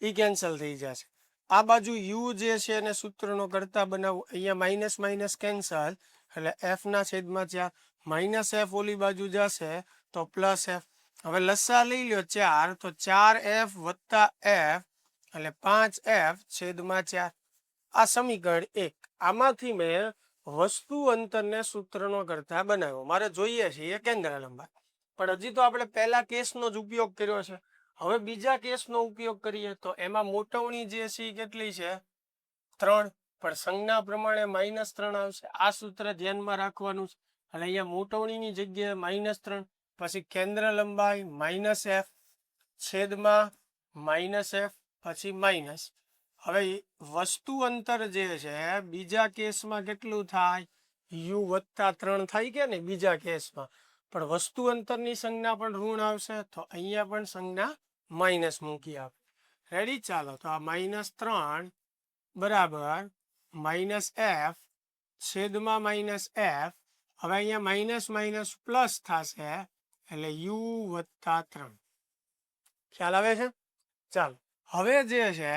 એ કેન્સલ થઈ જશે. આ બાજુ યુ જે છે એને સૂત્રનો કરતા બનાવવું, અહીંયા માઇનસ માઇનસ કેન્સલ એટલે એફ ના છેદમાં 4. માઇનસ એફ ઓલી બાજુ જશે તો પ્લસ એફ. હવે લસા લઈ લો 4, તો 4f વત્તા એફ એટલે 5f છેદમાં 4. આ સમીકરણ 1. આમાંથી મેં વસ્તુ અંતરને સૂત્રનો કરતા બનાવ્યો. મારે જોઈએ છે એ કેન્દ્ર લંબાઈ, પણ હજી તો આપણે પહેલા કેસનો જ ઉપયોગ કર્યો છે. હવે બીજા કેસનો ઉપયોગ કરીએ તો એમાં મોટવણી જે છે કેટલી છે? 3, પણ સંજ્ઞા પ્રમાણે -3 આવશે. આ સૂત્ર ધ્યાનમાં રાખવાનું છે. એટલે અહીંયા મોટવણીની જગ્યાએ -3, પછી કેન્દ્ર લંબાઈ -f છેદમાં -f પછી માઇનસ. હવે વસ્તુ અંતર જે છે બીજા કેસમાં કેટલું થાય? યુ વત્તા 3 થાય કે ને બીજા કેસમાં, પણ વસ્તુ અંતરની સંજ્ઞા પણ ઋણ આવશે તો અહીંયા પણ સંજ્ઞા માઇનસ મૂકી આપે. રેડી? ચાલો તો આ -3 બરાબર -f છેદમાં -f. હવે અહીંયા માઇનસ માઇનસ પ્લસ થશે એટલે યુ વત્તા 3. ખ્યાલ આવે છે? ચાલો હવે જે છે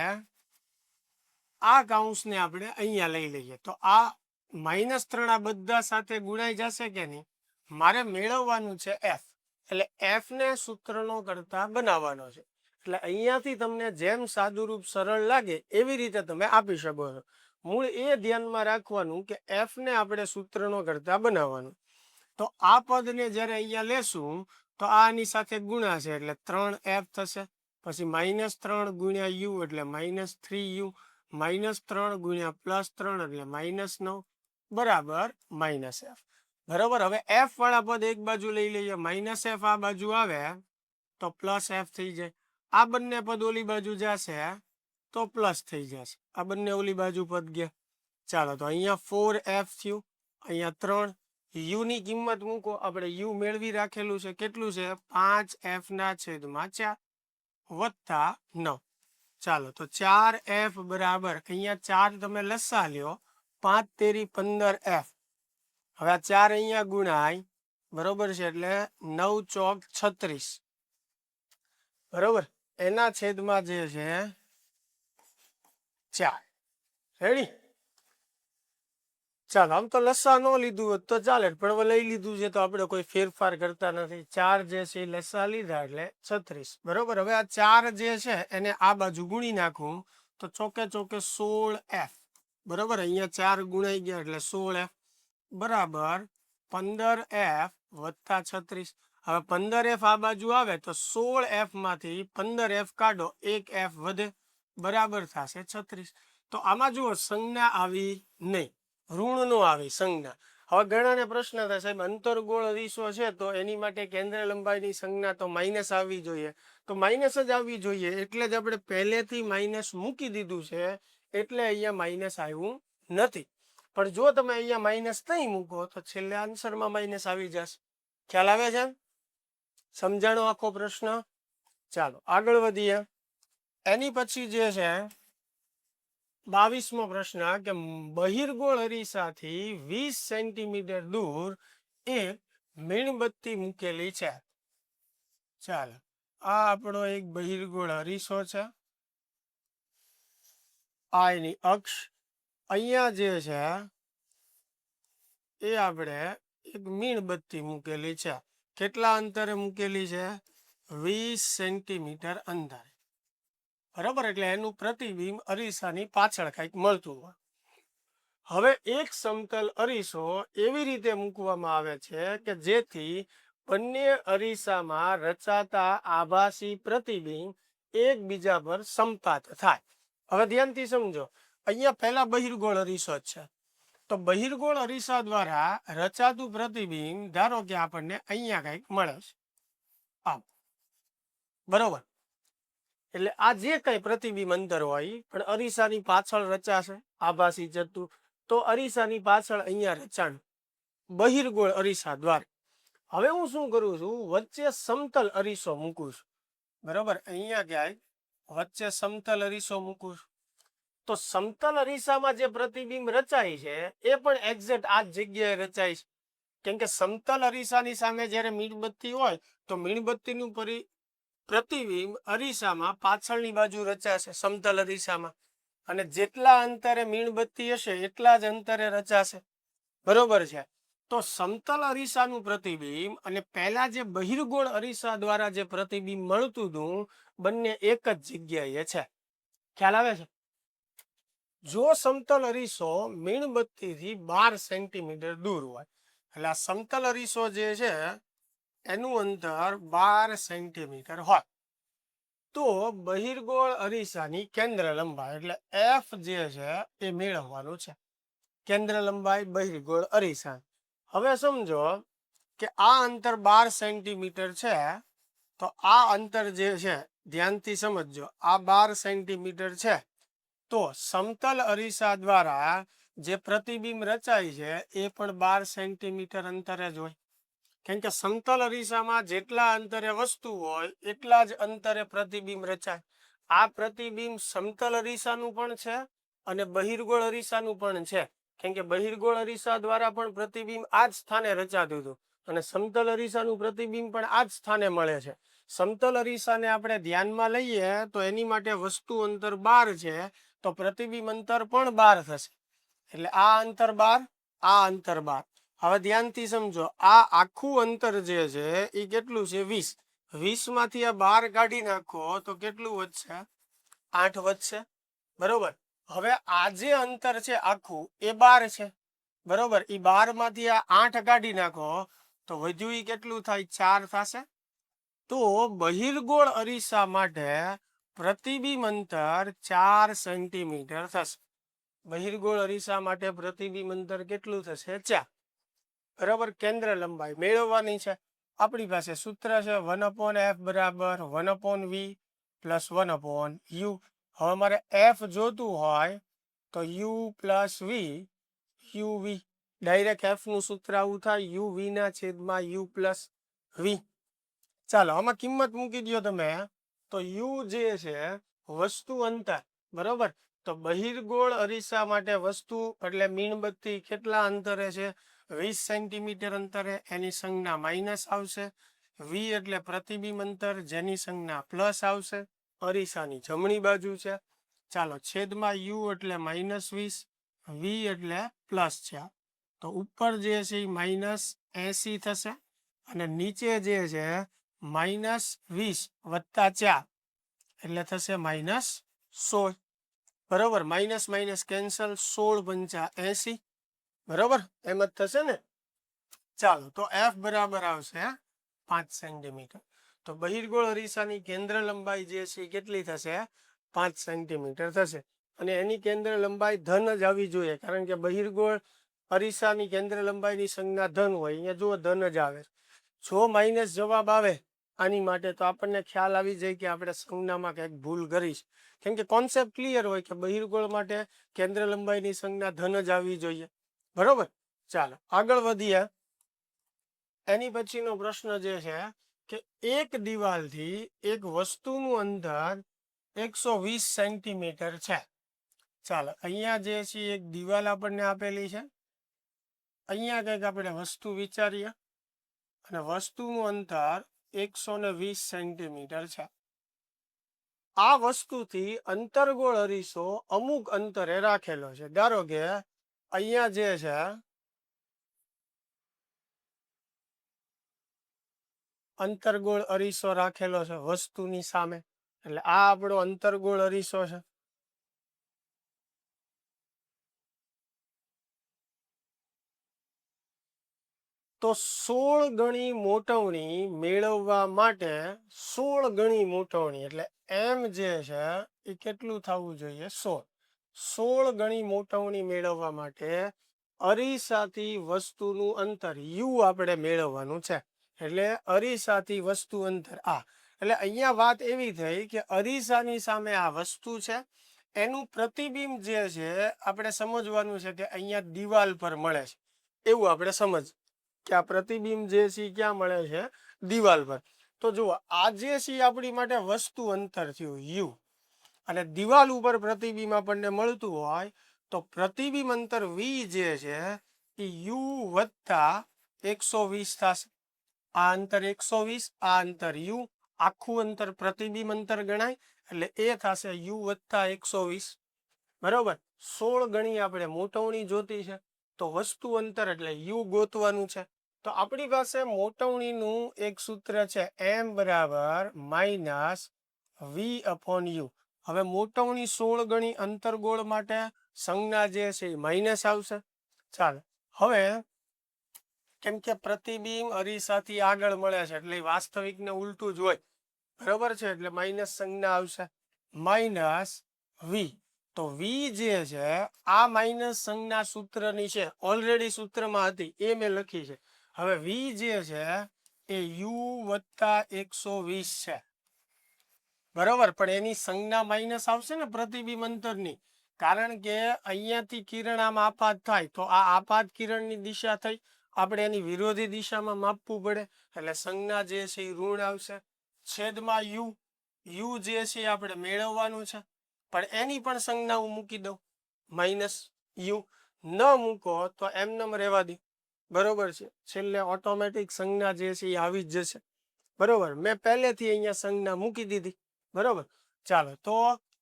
આ કૌંસને આપણે અહીંયા લઈ લઈએ તો આ -3 આ બધા સાથે ગુણાઈ જશે કે નહીં? મારે મેળવવાનું છે એફ, એટલે એફ ને સૂત્રનો કરતા બનાવવાનો છે. એટલે અહીંયાથી તમને જેમ સાદુરૂપ સરળ લાગે એવી રીતે તમે આપી શકો છો. મૂળ એ ધ્યાનમાં રાખવાનું કે એફ ને આપણે સૂત્રનો કરતા બનાવવાનું. તો આ પદને જ્યારે અહીંયા લેશું તો આની સાથે ગુણાશે એટલે 3f થશે. પછી -3 ગુણ્યા યુ એટલે -3u, -3 ગુણ્યા +3 એટલે -9 બરાબર -f. બરાબર. હવે એફ વાળા પદ એક બાજુ લઈ લઈએ, -f આ બાજુ આવે તો +f થઈ જાય. આ બંને પદ ઓલી બાજુ જશે તો પ્લસ થઈ જશે. આ બંને ઓલી બાજુ પદ ગયા. ચાલો તો અહીંયા 4f થયું, અહીંયા 3. યુ ની કિંમત મૂકો, આપણે યુ મેળવી રાખેલું છે, કેટલું છે? 5f ના છેદમાં 4 વત્તા 9. ચાલો તો 4f બરાબર અહીંયા 4 તમે લસા લ્યો, 5 તેરી 15f. હવે આ 4 અહીંયા ગુણાય, બરોબર છે, એટલે 9 ચોક 36, બરોબર. એના છેદમાં જે છે 4. રેડી? ચાલો, આમ તો લસા ન લીધું હોત તો ચાલે, પણ હવે લઈ લીધું છે તો આપણે કોઈ ફેરફાર કરતા નથી. 4 જે છે એ લસા લીધા એટલે 36. બરોબર. હવે આ 4 જે છે એને આ બાજુ ગુણી નાખું તો ચોકે ચોકે 16f. બરોબર. અહીંયા 4 ગુણાઈ ગયા એટલે 16f બરાબર 15f વત્તા 36. હવે 15f આ બાજુ આવે તો 16f માંથી 15f કાઢો, 1f વધે, બરાબર થશે 36. તો આમાં જુઓ સંજ્ઞા આવી નહીં, ઋણ નો આવી સંજ્ઞા. હવે ઘણાને પ્રશ્ન થાય, સાહેબ અંતરગોળ અરીસો છે તો એની માટે કેન્દ્ર લંબાઈની સંજ્ઞા તો માઇનસ આવવી જોઈએ. તો માઇનસ જ આવવી જોઈએ, એટલે જ આપણે પહેલેથી માઇનસ મૂકી દીધું છે, એટલે અહીંયા માઇનસ આવ્યું નથી. પણ જો તમે અહીંયા માઇનસ નહીં મૂકો તો છેલ્લે આન્સરમાં માઇનસ આવી જશે. ખ્યાલ આવે છે? સમજાણો આખો પ્રશ્ન? ચાલો આગળ વધીએ. એની પછી જે છે 22મો પ્રશ્ન કે બહિર્ગોળ અરીસાથી 20 સેન્ટીમીટર દૂર એક મીણબત્તી મૂકેલી છે. ચાલો, આ આપણો એક બહિર્ગોળ અરીસો છે, આ એની અક્ષ. અહીંયા જે છે એ આપણે એક મીણબત્તી મૂકેલી છે. કેટલા અંતરે મૂકેલી છે? 20 સેન્ટીમીટર અંતરે. બરાબર. એટલે એનું પ્રતિબિંબ અરીસાની પાછળ કંઈક મળતું હોય. હવે એક સમતલ અરીસો એવી રીતે મૂકવામાં આવે છે કે જેથી બંને અરીસામાં રચાતા આભાસી પ્રતિબિંબ એકબીજા પર સંપાત થાય. હવે ધ્યાનથી સમજો, અહીંયા પહેલા બહિર્ગોળ અરીસો જ છે, તો બહિર્ગોળ અરીસા દ્વારા રચાતું પ્રતિબિંબ ધારો કે આપણને અહીંયા કંઈક મળે છે, આમ. બરોબર. એટલે આ જે કઈ પ્રતિબિંબ અંતર હોય પણ અરીસાની પાછળ રચાશે આભાસી જતું, તો અરીસાની પાછળ અહીંયા રચાણ બહિર્ગોળ અરીસા દ્વારા. હવે હું શું કરું છું, વચ્ચે સમતલ અરીસો મૂકું છું. બરોબર. અહીંયા ક્યાંય વચ્ચે સમતલ અરીસો મૂકું છું. તો સમતલ અરીસામાં જે પ્રતિબિંબ રચાય છે એ પણ એક્ઝેક્ટ આ જ જગ્યાએ રચાય છે. કેમ કે સમતલ અરીસાની સામે જ્યારે મીણબત્તી હોય તો મીણબત્તીનું પ્રતિબિંબ અરીસામાં પાછળની બાજુ રચાશે સમતલ અરીસામાં, અને જેટલા અંતરે મીણબત્તી હશે એટલા જ અંતરે રચાશે. બરોબર છે. તો સમતલ અરીસાનું પ્રતિબિંબ અને પહેલા જે બહિર્ગોળ અરીસા દ્વારા જે પ્રતિબિંબ મળતું હતું બંને એક જ જગ્યાએ છે. ખ્યાલ આવે છે? જો સમતલ અરીસો મીણબત્તીથી 12 સેન્ટીમીટર દૂર હોય, એટલે આ સમતલ અરીસો જે છે એનું અંતર 12 સેન્ટીમીટર હોય, તો બહિર્ગોળ અરીસાની કેન્દ્ર લંબાઈ એટલે એફ જે છે એ મેળવવાનું છે. કેન્દ્ર લંબાઈ બહિર્ગોળ અરીસા. હવે સમજો કે આ અંતર 12 સેન્ટીમીટર છે, તો આ અંતર જે છે ધ્યાનથી સમજજો, આ 12 સેન્ટીમીટર છે, તો સમતલ અરીસા દ્વારા જે પ્રતિબિંબ રચાય છે એ પણ 12 સેન્ટીમીટર અંતરે જ હોય. કેમ કે સમતલ અરીસામાં જેટલા અંતરે વસ્તુ હોય એટલા જ અંતરે પ્રતિબિંબ રચાય. આ પ્રતિબિંબ સમતલ અરીસાનું પણ છે અને બહિર્ગોળ અરીસાનું પણ છે. કેમ કે બહિર્ગોળ અરીસા દ્વારા પણ પ્રતિબિંબ આ જ સ્થાને રચાતું હતું અને સમતલ અરીસાનું પ્રતિબિંબ પણ આ જ સ્થાને મળે છે. સમતલ અરીસાને આપણે ધ્યાનમાં લઈએ તો એની માટે વસ્તુ અંતર 12 છે, તો પ્રતિબિંબ અંતર પણ 12 થશે. એટલે આ અંતર 12, આ અંતર 12. હવે ધ્યાનથી સમજો, આ આખું અંતર જે છે એ કેટલું છે? 20. 20 માંથી આ 12 કાઢી નાખો તો કેટલું વધશે? 8 વધશે. બરોબર. હવે આ જે અંતર છે આખું એ 12 છે. બરોબર. એ 12 માંથી આ 8 કાઢી નાખો તો વધ્યું એ કેટલું થાય? 4 થશે. તો બહિર્ગોળ અરીસા માટે પ્રતિબિંબ અંતર 4 સેન્ટીમીટર થશે. બહિર્ગોળ અરીસા માટે પ્રતિબિંબ અંતર કેટલું થશે? 4. બરાબર. કેન્દ્ર લંબાઈ મેળવવાની છે. આપણી પાસે સૂત્ર છે 1/f બરાબર 1/v પ્લસ 1/u. હવે મારે f જોતું હોય તો u plus v, uv. Direct f નું સૂત્ર આવું થાય uv ના છેદમાં u પ્લસ v. ચાલો આમાં કિંમત મૂકી દો તમે, તો u જે છે વસ્તુ અંતર. બરોબર. તો બહિર્ગોળ અરીસા માટે વસ્તુ એટલે મીણબત્તી કેટલા અંતરે છે? 20 સેન્ટીમીટર અંતરે, એની સંજ્ઞા માઇનસ આવશે. v એટલે પ્રતિબિંબ અંતર, જેની સંજ્ઞા પ્લસ આવશે. અરીસાની જમણી બાજુ છે. ચાલો છેદમાં u એટલે -20, v એટલે પ્લસ છે. તો ઉપર જે છે એ -80 થશે અને નીચે જે છે -20 વત્તા 4 એટલે થશે -16. બરોબર, માઇનસ માઇનસ કેન્સલ, 16 પંચા 80. બરોબર, એમ જ થશે ને. ચાલો, તો એફ બરાબર આવશે 5 સેન્ટીમીટર. તો બહિર્ગોળ અરીસાની કેન્દ્ર લંબાઈ જે છે એ કેટલી થશે? 5 સેન્ટીમીટર થશે. અને એની કેન્દ્ર લંબાઈ ધન જ આવી જોઈએ, કારણ કે બહિર્ગોળ અરીસાની કેન્દ્ર લંબાઈની સંજ્ઞા ધન હોય. અહીંયા જુઓ ધન જ આવે. જો માઇનસ જવાબ આવે આની માટે તો આપણને ખ્યાલ આવી જાય કે આપણે સંજ્ઞામાં કંઈક ભૂલ કરીશ. કેમ કે કોન્સેપ્ટ ક્લિયર હોય કે બહિર્ગોળ માટે કેન્દ્ર લંબાઈની સંજ્ઞા ધન જ આવવી જોઈએ. બરોબર, ચાલો આગળ વધીએ. એની પછીનો પ્રશ્ન જે છે કે એક દિવાલથી એક વસ્તુનું અંતર 120 સેન્ટીમીટર છે. ચાલો, અહીંયા જે છે એક દિવાલ આપણને આપેલી છે. અહીંયા કંઈક આપણે વસ્તુ વિચારીએ અને વસ્તુનું અંતર 120 સેન્ટીમીટર છે. આ વસ્તુથી અંતર્ગોળ અરીસો અમુક અંતરે રાખેલો છે. ધારો કે અહીંયા જે છે અંતર્ગોળ અરીસો રાખેલો છે વસ્તુની સામે, એટલે આ આપણો અંતર્ગોળ અરીસો છે. તો 16 ગણી મોટવણી મેળવવા માટે 16 ગણી મોટવણી એટલે એમ જે છે એ કેટલું થવું જોઈએ? 16 ગણી મોટવણી મેળવવા માટે અરીસાથી વસ્તુનું અંતર યુ આપણે મેળવવાનું છે. એટલે અરીસાથી વસ્તુ અંતર આ. એટલે અહીંયા વાત એવી થઈ કે અરીસાની સામે આ વસ્તુ છે, એનું પ્રતિબિંબ જે છે આપણે સમજવાનું છે કે અહીંયા દિવાલ પર મળે છે, એવું આપણે સમજ કે આ પ્રતિબિંબ જે છે ક્યાં મળે છે? દિવાલ પર. તો જુઓ, આ જે છે આપણી માટે વસ્તુ અંતર થયું યુ, અને દિવાલ ઉપર પ્રતિબિંબ આપણને મળતું હોય તો પ્રતિબિંબ અંતર વી જે છે એ યુ વત્તા 120 થશે. આ અંતર 120, આ અંતર યુ, આખું અંતર પ્રતિબિંબ અંતર ગણાય, એટલે એ થશે યુ વત્તા 120. બરોબર, 16 ગણી આપણે મોટવણી જોતી છે, તો વસ્તુ અંતર એટલે યુ ગોતવાનું છે. તો આપણી પાસે મોટવણીનું એક સૂત્ર છે, એમ બરાબર માઇનસ વી અપોન યુ. હવે મોટવણી 16 ગણી અંતર્ગોળ માટે સંજ્ઞા જે છે એ માઇનસ આવશે. ચાલો, હવે કેમ કે પ્રતિબિંબ અરીસાથી આગળ મળે છે એટલે વાસ્તવિકને ઉલટું જ હોય. બરોબર છે, એટલે માઇનસ સંજ્ઞા આવશે, માઇનસ વી. તો વી જે છે આ માઇનસ સંજ્ઞા સૂત્રની છે, ઓલરેડી સૂત્રમાં હતી એ મેં લખી છે. હવે વી જે છે એ યુ વત્તા 120 છે. બરોબર, પણ એની સંજ્ઞા માઇનસ આવશે ને પ્રતિબિંબ અંતરની, કારણ કે અહીંયાથી કિરણ આમ આપાત થાય તો આ આપાત કિરણની દિશા થઈ, આપણે એની વિરોધી દિશામાં માપવું પડે, એટલે સંજ્ઞા જે છે એ ઋણ આવશે. છેદમાં યુ, યુ જે છે આપણે મેળવવાનું છે, પણ એની પણ સંજ્ઞા હું મૂકી દઉં માઇનસ યુ. ન મૂકો તો એમનેમ રહેવા દે. બરોબર છે, છેલ્લે ઓટોમેટિક સંજ્ઞા જે છે એ આવી જ જશે. બરોબર, મેં પહેલેથી અહીંયા સંજ્ઞા મૂકી દીધી. બરોબર, ચાલો, તો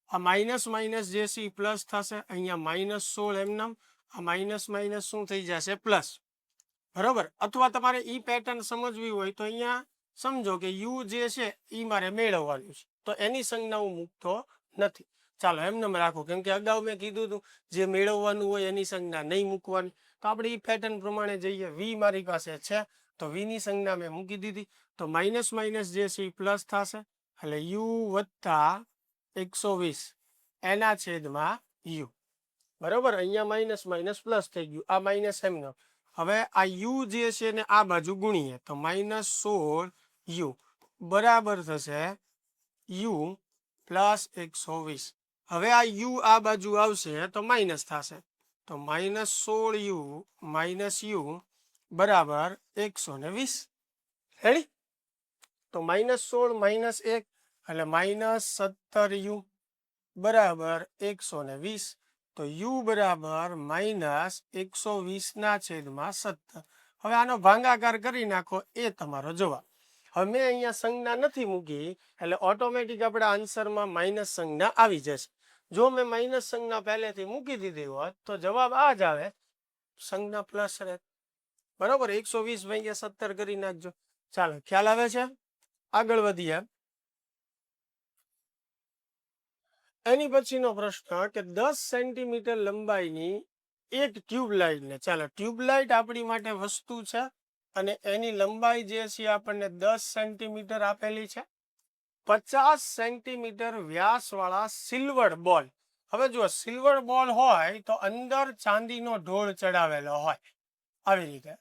આ માઇનસ માઇનસ જે છે એ પ્લસ થશે. અહીંયા -16 એમનેમ, આ માઇનસ માઇનસ શું થઈ જશે? પ્લસ. બરોબર, અથવા તમારે ઈ પેટર્ન સમજવી હોય તો અહીંયા સમજો કે યુ જે છે એ મારે મેળવવાનું છે, તો એની સંજ્ઞા હું મૂકતો નથી. ચાલો એમને રાખો, કેમ કે અગાઉ મેં કીધું હતું જે મેળવવાનું હોય એની સંજ્ઞા નહીં મૂકવાની. તો આપણે એ પેટર્ન પ્રમાણે જઈએ. વી મારી પાસે છે તો વી ની સંજ્ઞા મેં મૂકી દીધી. તો માઇનસ માઇનસ જે છે એ પ્લસ થશે, એટલે યુ વત્તા 120 એના છેદમાં યુ. બરોબર, અહીંયા માઇનસ માઇનસ પ્લસ થઈ ગયું, આ માઇનસ એમનો. હવે આ યુ જે છે ને આ બાજુ ગુણીએ તો -16 યુ બરાબર થશે યુ પ્લસ 120. હવે આ યુ આ બાજુ આવશે તો માઇનસ થશે, તો -16 યુ માઇનસ યુ બરાબર 120. રેડી? તો -16 -1 એટલે -17 યુ બરાબર 120. તો યુ બરાબર -120 ના છેદમાં 17. હવે આનો ભાગાકાર કરી નાખો, એ તમારો જવાબ. હવે મેં અહીંયા સંજ્ઞા નથી મૂકી એટલે ઓટોમેટિક આપણા આન્સરમાં માઇનસ સંજ્ઞા આવી જશે. જો મેં માઇનસ સંજ્ઞા પહેલેથી મૂકી દીધી હોત તો જવાબ આ જ આવે સંજ્ઞા પ્લસ રહે, બરાબર. 120 ભાગ્યા 17 કરી નાખજો. ચાલો, ખ્યાલ આવે છે? આગળ વધીએ. એની પછીનો પ્રશ્ન કે 10 સેન્ટીમીટર લંબાઈની એક ટ્યુબલાઇટને, ચાલો ટ્યુબલાઇટ આપણી માટે વસ્તુ છે અને એની લંબાઈ જે છે આપણને 10 સેન્ટીમીટર આપેલી છે. 50 સેન્ટીમીટર વ્યાસવાળા સિલ્વર બોલ. હવે જો સિલ્વર બોલ હોય તો અંદર ચાંદીનો ઢોળ ચડાવેલો હોય, આવી રીતે,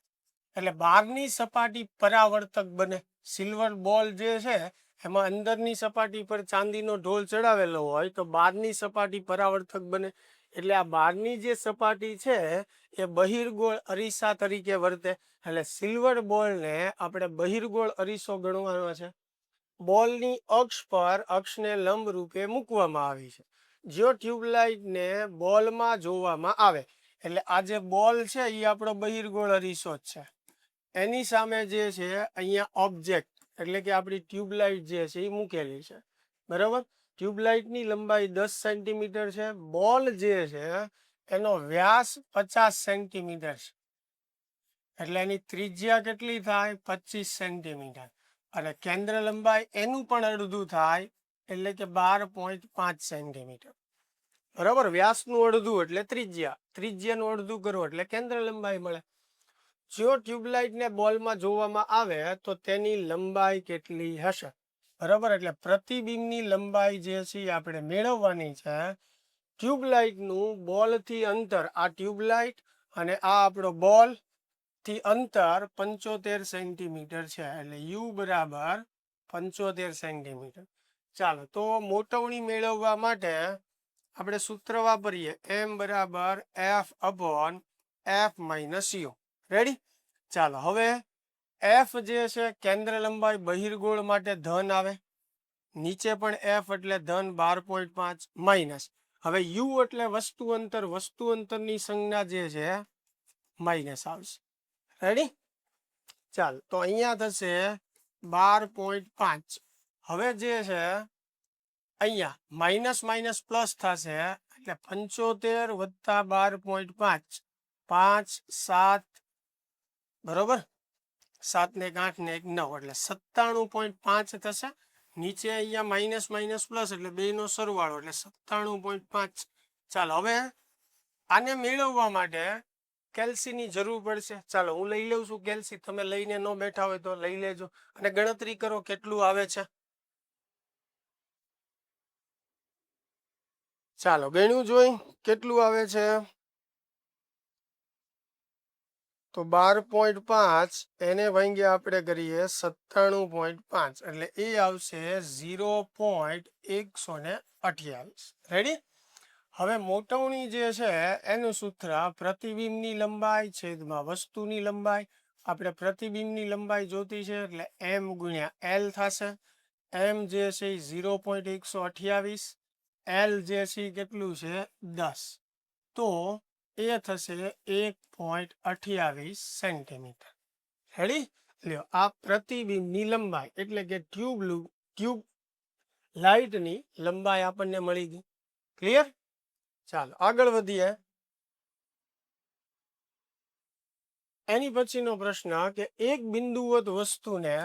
એટલે બહારની સપાટી પરાવર્તક બને. સિલ્વર બોલ જે છે એમાં અંદરની સપાટી પર ચાંદીનો ઢોળ ચડાવેલો હોય તો બહારની સપાટી પરાવર્તક બને. એટલે આ બહારની જે સપાટી છે એ બહિર્ગોળ અરીસા તરીકે વર્તે. એટલે સિલ્વર બોલને આપણે બહિર્ગોળ અરીસો ગણવાનો છે. બોલની અક્ષ પર અક્ષને લંબ રૂપે મૂકવામાં આવી છે. જો ટ્યુબલાઇટને બોલમાં જોવામાં આવે, એટલે આ જે બોલ છે એ આપણો બહિર્ગોળ અરીસો જ છે. એની સામે જે છે અહીંયા ઓબ્જેક્ટ એટલે કે આપણી ટ્યુબલાઇટ જે છે એ મૂકેલી છે, બરાબર. ટ્યુબલાઇટની લંબાઈ 10 સેન્ટીમીટર છે. બોલ જે છે એનો વ્યાસ 50 સેન્ટીમીટર છે, એટલે એની ત્રિજ્યા કેટલી થાય? 25 સેન્ટીમીટર. અને કેન્દ્ર લંબાઈ એનું પણ અડધું થાય, એટલે કે 12.5 સેન્ટીમીટર, બરાબર. વ્યાસનું અડધું એટલે ત્રિજ્યા, ત્રિજ્યાનું અડધું કરો એટલે કેન્દ્ર લંબાઈ મળે. જો ટ્યુબલાઇટને બોલમાં જોવામાં આવે તો તેની લંબાઈ કેટલી હશે? બરાબર. એટલે પ્રતિબિંબની લંબાઈ જે છે એ આપણે મેળવવાની છે. ટ્યુબલાઇટનું બોલથી અંતર, આ ટ્યુબલાઇટ અને આ આપણો બોલ થી અંતર 75 સેન્ટીમીટર છે, એટલે યુ બરાબર 75 સેન્ટીમીટર. ચાલો, તો મોટવણી મેળવવા માટે આપણે સૂત્ર વાપરીએ, એમ બરાબર F upon F minus you. Ready? ચાલો, હવે એફ જે છે કેન્દ્ર લંબાઈ બહિર્ગોળ માટે ધન આવે, નીચે પણ એફ એટલે ધન 12.5 માઇનસ. હવે યુ એટલે વસ્તુ અંતરની સંજ્ઞા જે છે માઇનસ આવશે. રેડી? ચાલ, તો અહીંયા થશે 12.5. હવે જે છે અહીંયા માઇનસ માઇનસ પ્લસ થશે, એટલે 75 વત્તા 12.5, 5 7, બરોબર. 7 ને 8 ને 1 9, એટલે 97.5 થશે. નીચે અહીંયા માઇનસ માઇનસ પ્લસ એટલે બેનો સરવાળો એટલે 97.5. ચાલો, હવે આને મેળવવા માટે કેલ્સીની જરૂર પડશે. ચાલો, હું લઈ લઉં છું કેલ્સી, તમે લઈને ન બેઠા હોય તો લઈ લેજો અને ગણતરી કરો કેટલું આવે છે. ચાલો, ગણ્યું જોઈ કેટલું આવે છે. તો 12.5 એને ભાંગ્યા આપણે કરીએ 97.5, એટલે એ આવશે 0.128. રેડી? હવે મોટવણી જે છે એનું સૂત્ર પ્રતિબિંબની લંબાઈ છેદમાં વસ્તુની લંબાઈ. આપણે પ્રતિબિંબની લંબાઈ જોતી છે એટલે એમ ગુણ્યા એલ થશે. એમ જે છે 0.128, એલ જે છે કેટલું છે 10, તો એ થશે 1.28 સેન્ટીમીટર. રેડી? લ્યો, આ પ્રતિબિંબની લંબાઈ એટલે કે ટ્યુબ લાઇટની લંબાઈ આપણને મળી ગઈ. ક્લિયર? ચાલો, આગળ વધીએ. એની પછીનો પ્રશ્ન કે એક બિંદુવત વસ્તુને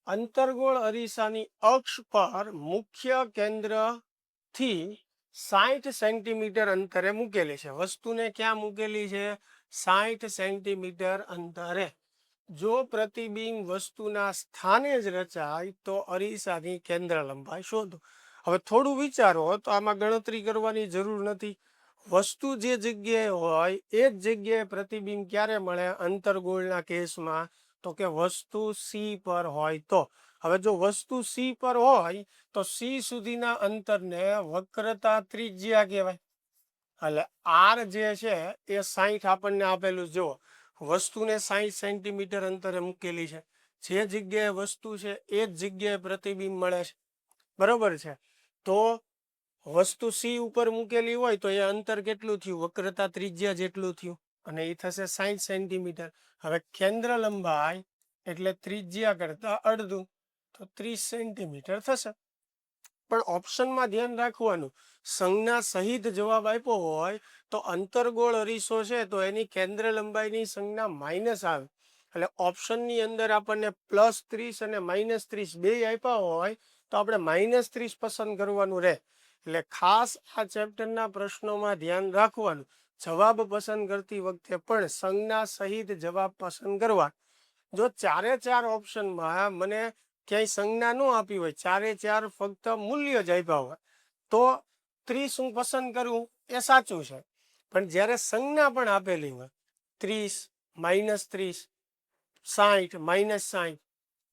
અંતર્ગોળ અરીસાની અક્ષ પર મુખ્ય કેન્દ્રથી 60 સેન્ટીમીટર અંતરે મૂકેલી છે. વસ્તુને ક્યાં મૂકેલી છે? 60 સેન્ટીમીટર અંતરે. જો પ્રતિબિંબ વસ્તુના સ્થાને જ રચાય તો અરીસાની કેન્દ્ર લંબાઈ શોધો. હવે થોડું વિચારો તો આમાં ગણતરી કરવાની જરૂર નથી. વસ્તુ જે જગ્યાએ હોય એ જ જગ્યાએ પ્રતિબિંબ ક્યારે મળે? અંતર્ગોળના કેસમાં, તો કે વસ્તુ સી પર હોય તો. હવે જો વસ્તુ સી પર હોય તો સી સુધીના અંતરને વક્રતા ત્રિજ્યા કહેવાય. એટલે આર જે છે એ 60 આપણને આપેલું. જો વસ્તુને 60 સેન્ટીમીટર અંતરે મૂકેલી છે, જે જગ્યાએ વસ્તુ છે એ જ જગ્યાએ પ્રતિબિંબ મળે છે, બરોબર છે. તો વસ્તુ સી ઉપર મૂકેલી હોય તો એ અંતર કેટલું થયું? વક્રતા ત્રિજ્યા જેટલું થયું, અને એ થશે 60 સેન્ટીમીટર. હવે કેન્દ્ર લંબાઈ એટલે ત્રિજ્યા કરતા અડધું, તો 30 સેન્ટીમીટર થશે. પણ ઓપ્શનમાં ધ્યાન રાખવાનું, સંજ્ઞા સહિત જવાબ આપ્યો હોય તો અંતર્ગોળ અરીસો છે તો એની કેન્દ્ર લંબાઈની સંજ્ઞા માઇનસ આવે. એટલે ઓપ્શનની અંદર આપણને +30 અને -30 બે આપ્યા હોય તો આપણે -30 પસંદ કરવાનું રહે. એટલે ખાસ આ ચેપ્ટરના પ્રશ્નોમાં ધ્યાન રાખવાનું, જવાબ પસંદ કરતી વખતે પણ સંજ્ઞા સહિત જવાબ પસંદ કરવા. જો 4 ઓપ્શનમાં મને ક્યાંય સંજ્ઞા ન આપી હોય, 4 ફક્ત મૂલ્ય જ આપ્યા હોય તો 30 હું પસંદ કરું એ સાચું છે. પણ જ્યારે સંજ્ઞા પણ આપેલી હોય 30, -30, 60, -60,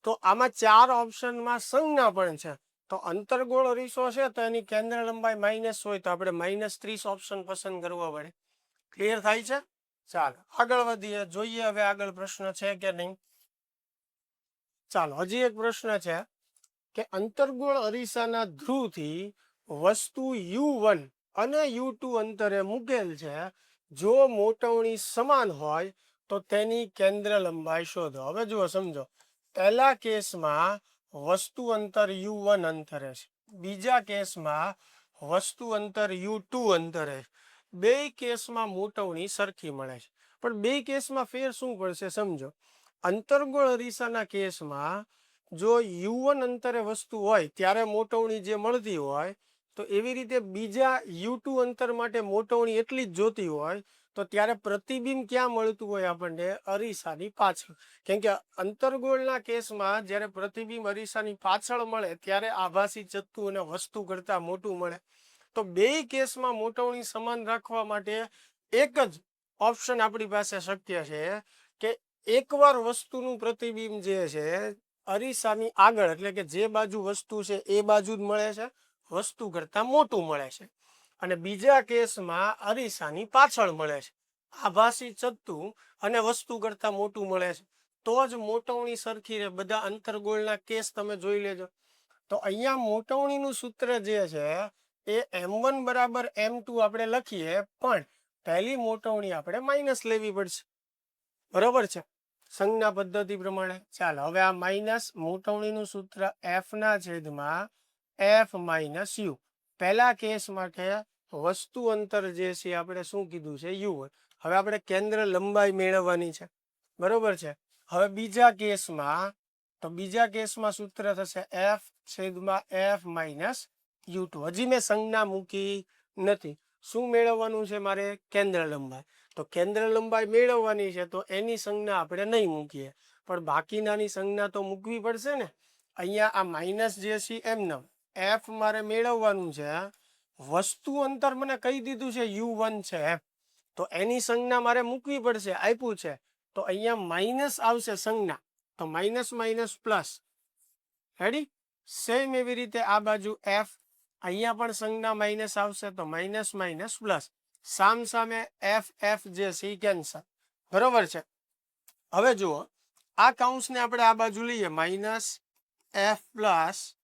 તો આમાં 4 ઓપ્શનમાં સંજ્ઞા પણ છે તો અંતર્ગોળ અરીસો છે તો એની કેન્દ્ર લંબાઈ માઇનસ હોય તો આપણે -30 ઓપ્શન પસંદ કરવો પડે. ક્લિયર થાય છે? ચાલો આગળ વધીએ, જોઈએ હવે આગળ પ્રશ્ન છે કે નહીં. ચાલો હજી એક પ્રશ્ન છે કે અંતર્ગોળ અરીસાના ધ્રુવથી વસ્તુ U1 અને U2 અંતરે મૂકેલ છે. જો મોટવણી સમાન હોય તો તેની કેન્દ્ર લંબાઈ શોધો. હવે જુઓ સમજો, પહેલા કેસમાં વસ્તુ અંતર U1 અંતરે છે, બીજા કેસમાં વસ્તુ અંતર U2 અંતરે છે. બે કેસમાં મોટવણી સરખી મળે છે, પણ બે કેસમાં ફેર શું પડશે સમજો. અંતર્ગોળ અરીસાના કેસમાં જો U1 અંતરે વસ્તુ હોય ત્યારે મોટવણી જે મળતી હોય તો એવી રીતે બીજા U2 અંતર માટે મોટવણી એટલી જ જોતી હોય તો ત્યારે પ્રતિબિંબ ક્યાં મળતું હોય આપણને? અરીસાની પાછળ. કેમ કે અંતર્ગોળના કેસમાં જ્યારે પ્રતિબિંબ અરીસાની પાછળ મળે ત્યારે આભાસી જથ્થું અને વસ્તુ કરતાં મોટું મળે. તો બે કેસમાં મોટવણી સમાન રાખવા માટે એક જ ઓપ્શન આપણી પાસે શક્ય છે કે એકવાર વસ્તુનું પ્રતિબિંબ જે છે અરીસાની આગળ, એટલે કે જે બાજુ વસ્તુ છે એ બાજુ જ મળે છે, વસ્તુ કરતાં મોટું મળે છે. અને બીજા કેસમાં અરીસાની પાછળ મળે છે, આભાસી જથ્થું અને વસ્તુ કરતાં મોટું મળે છે. તો જ મોટવણી સરખી રહે. બધા અંતર્ગોળના કેસ તમે જોઈ લેજો. તો અહીંયા મોટવણીનું સૂત્ર જે છે એ M1 = M2 આપણે લખીએ, પણ પહેલી મોટવણી આપણે માઇનસ લેવી પડશે. બરોબર છે સંજ્ઞા પદ્ધતિ પ્રમાણે. ચાલો હવે આ માઇનસ મોટવણીનું સૂત્ર F/F - U. પહેલા કેસ માટે વસ્તુ અંતર જે છે આપણે શું કીધું છે? U1. હવે આપણે કેન્દ્ર લંબાઈ મેળવવાની છે. બરોબર છે. હવે બીજા કેસમાં સૂત્ર થશે F/F - U2. હજી મેં સંજ્ઞા મૂકી નથી. શું મેળવવાનું છે મારે? કેન્દ્ર લંબાઈ. તો કેન્દ્ર લંબાઈ મેળવવાની છે તો એની સંજ્ઞા આપણે નહીં મૂકીએ, પણ બાકીનાની સંજ્ઞા તો મૂકવી પડશે ને. અહીંયા આ માઇનસ જે છે એમને F મારે મેળવવાનું છે. વસ્તુ અંતર મને કહી દીધું છે U1 છે એમ, તો એની સંજ્ઞા મારે મૂકવી પડશે, આપ્યું છે તો અહીંયા માઇનસ આવશે સંજ્ઞા, તો minus minus plus. Ready? Same એવી રીતે આ બાજુ F, અહીંયા પણ સંજ્ઞા માઇનસ આવશે તો માઇનસ માઇનસ પ્લસ. સામે F જે છે કેન્સલ. બરોબર છે. હવે જુઓ, આ કૌંસને આપણે આ બાજુ લઈએ -F +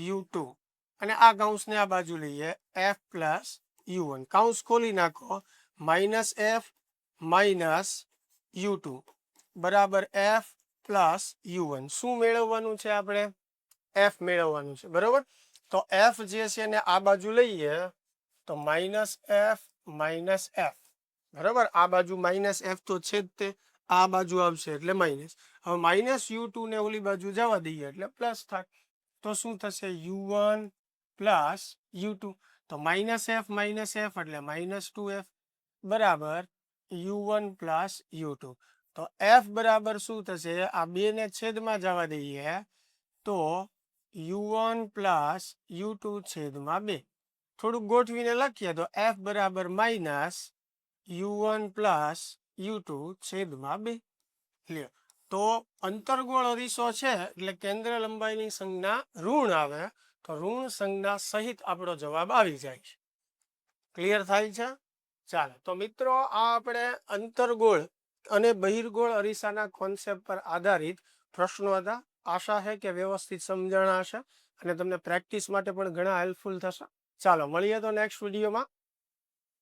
U2 અને આ કૌંસને આ બાજુ લઈએ F + U1. કૌંસ ખોલી નાખો. -F - U2 બરાબર F + U1. શું મેળવવાનું છે આપણે? F મેળવવાનું છે. બરોબર. તો F જે છે ને આ બાજુ લઈએ તો -F - F. બરાબર. આ બાજુ -F તો છે જ તે, આ બાજુ આવશે એટલે માઇનસ. હવે -U2 ને ઓલી બાજુ જવા દઈએ એટલે પ્લસ થાય. તો શું થશે? U1 + U2. તો -F - F એટલે -2F બરાબર U1 + U2. તો F બરાબર શું થશે? આ બે ને છેદમાં જવા દઈએ તો U1 + U2 / 2. થોડુંક ગોઠવીને લખીએ તો F બરાબર -U1 + U2 / 2. લ્યો, તો અંતર્ગોળ અરીસો છે એટલે કેન્દ્ર લંબાઈની સંજ્ઞા ઋણ આવે તો ઋણ સંજ્ઞા સહિત આપણો જવાબ આવી જાય છે. ક્લિયર થાય છે? ચાલો તો મિત્રો, આ આપણે અંતર્ગોળ અને બહિર્ગોળ અરીસાના કોન્સેપ્ટ પર આધારિત પ્રશ્નો હતા. આશા છે કે વ્યવસ્થિત સમજણ હશે અને તમને પ્રેક્ટિસ માટે પણ ઘણા હેલ્પફુલ થશે. ચાલો મળીએ તો નેક્સ્ટ વિડીયોમાં.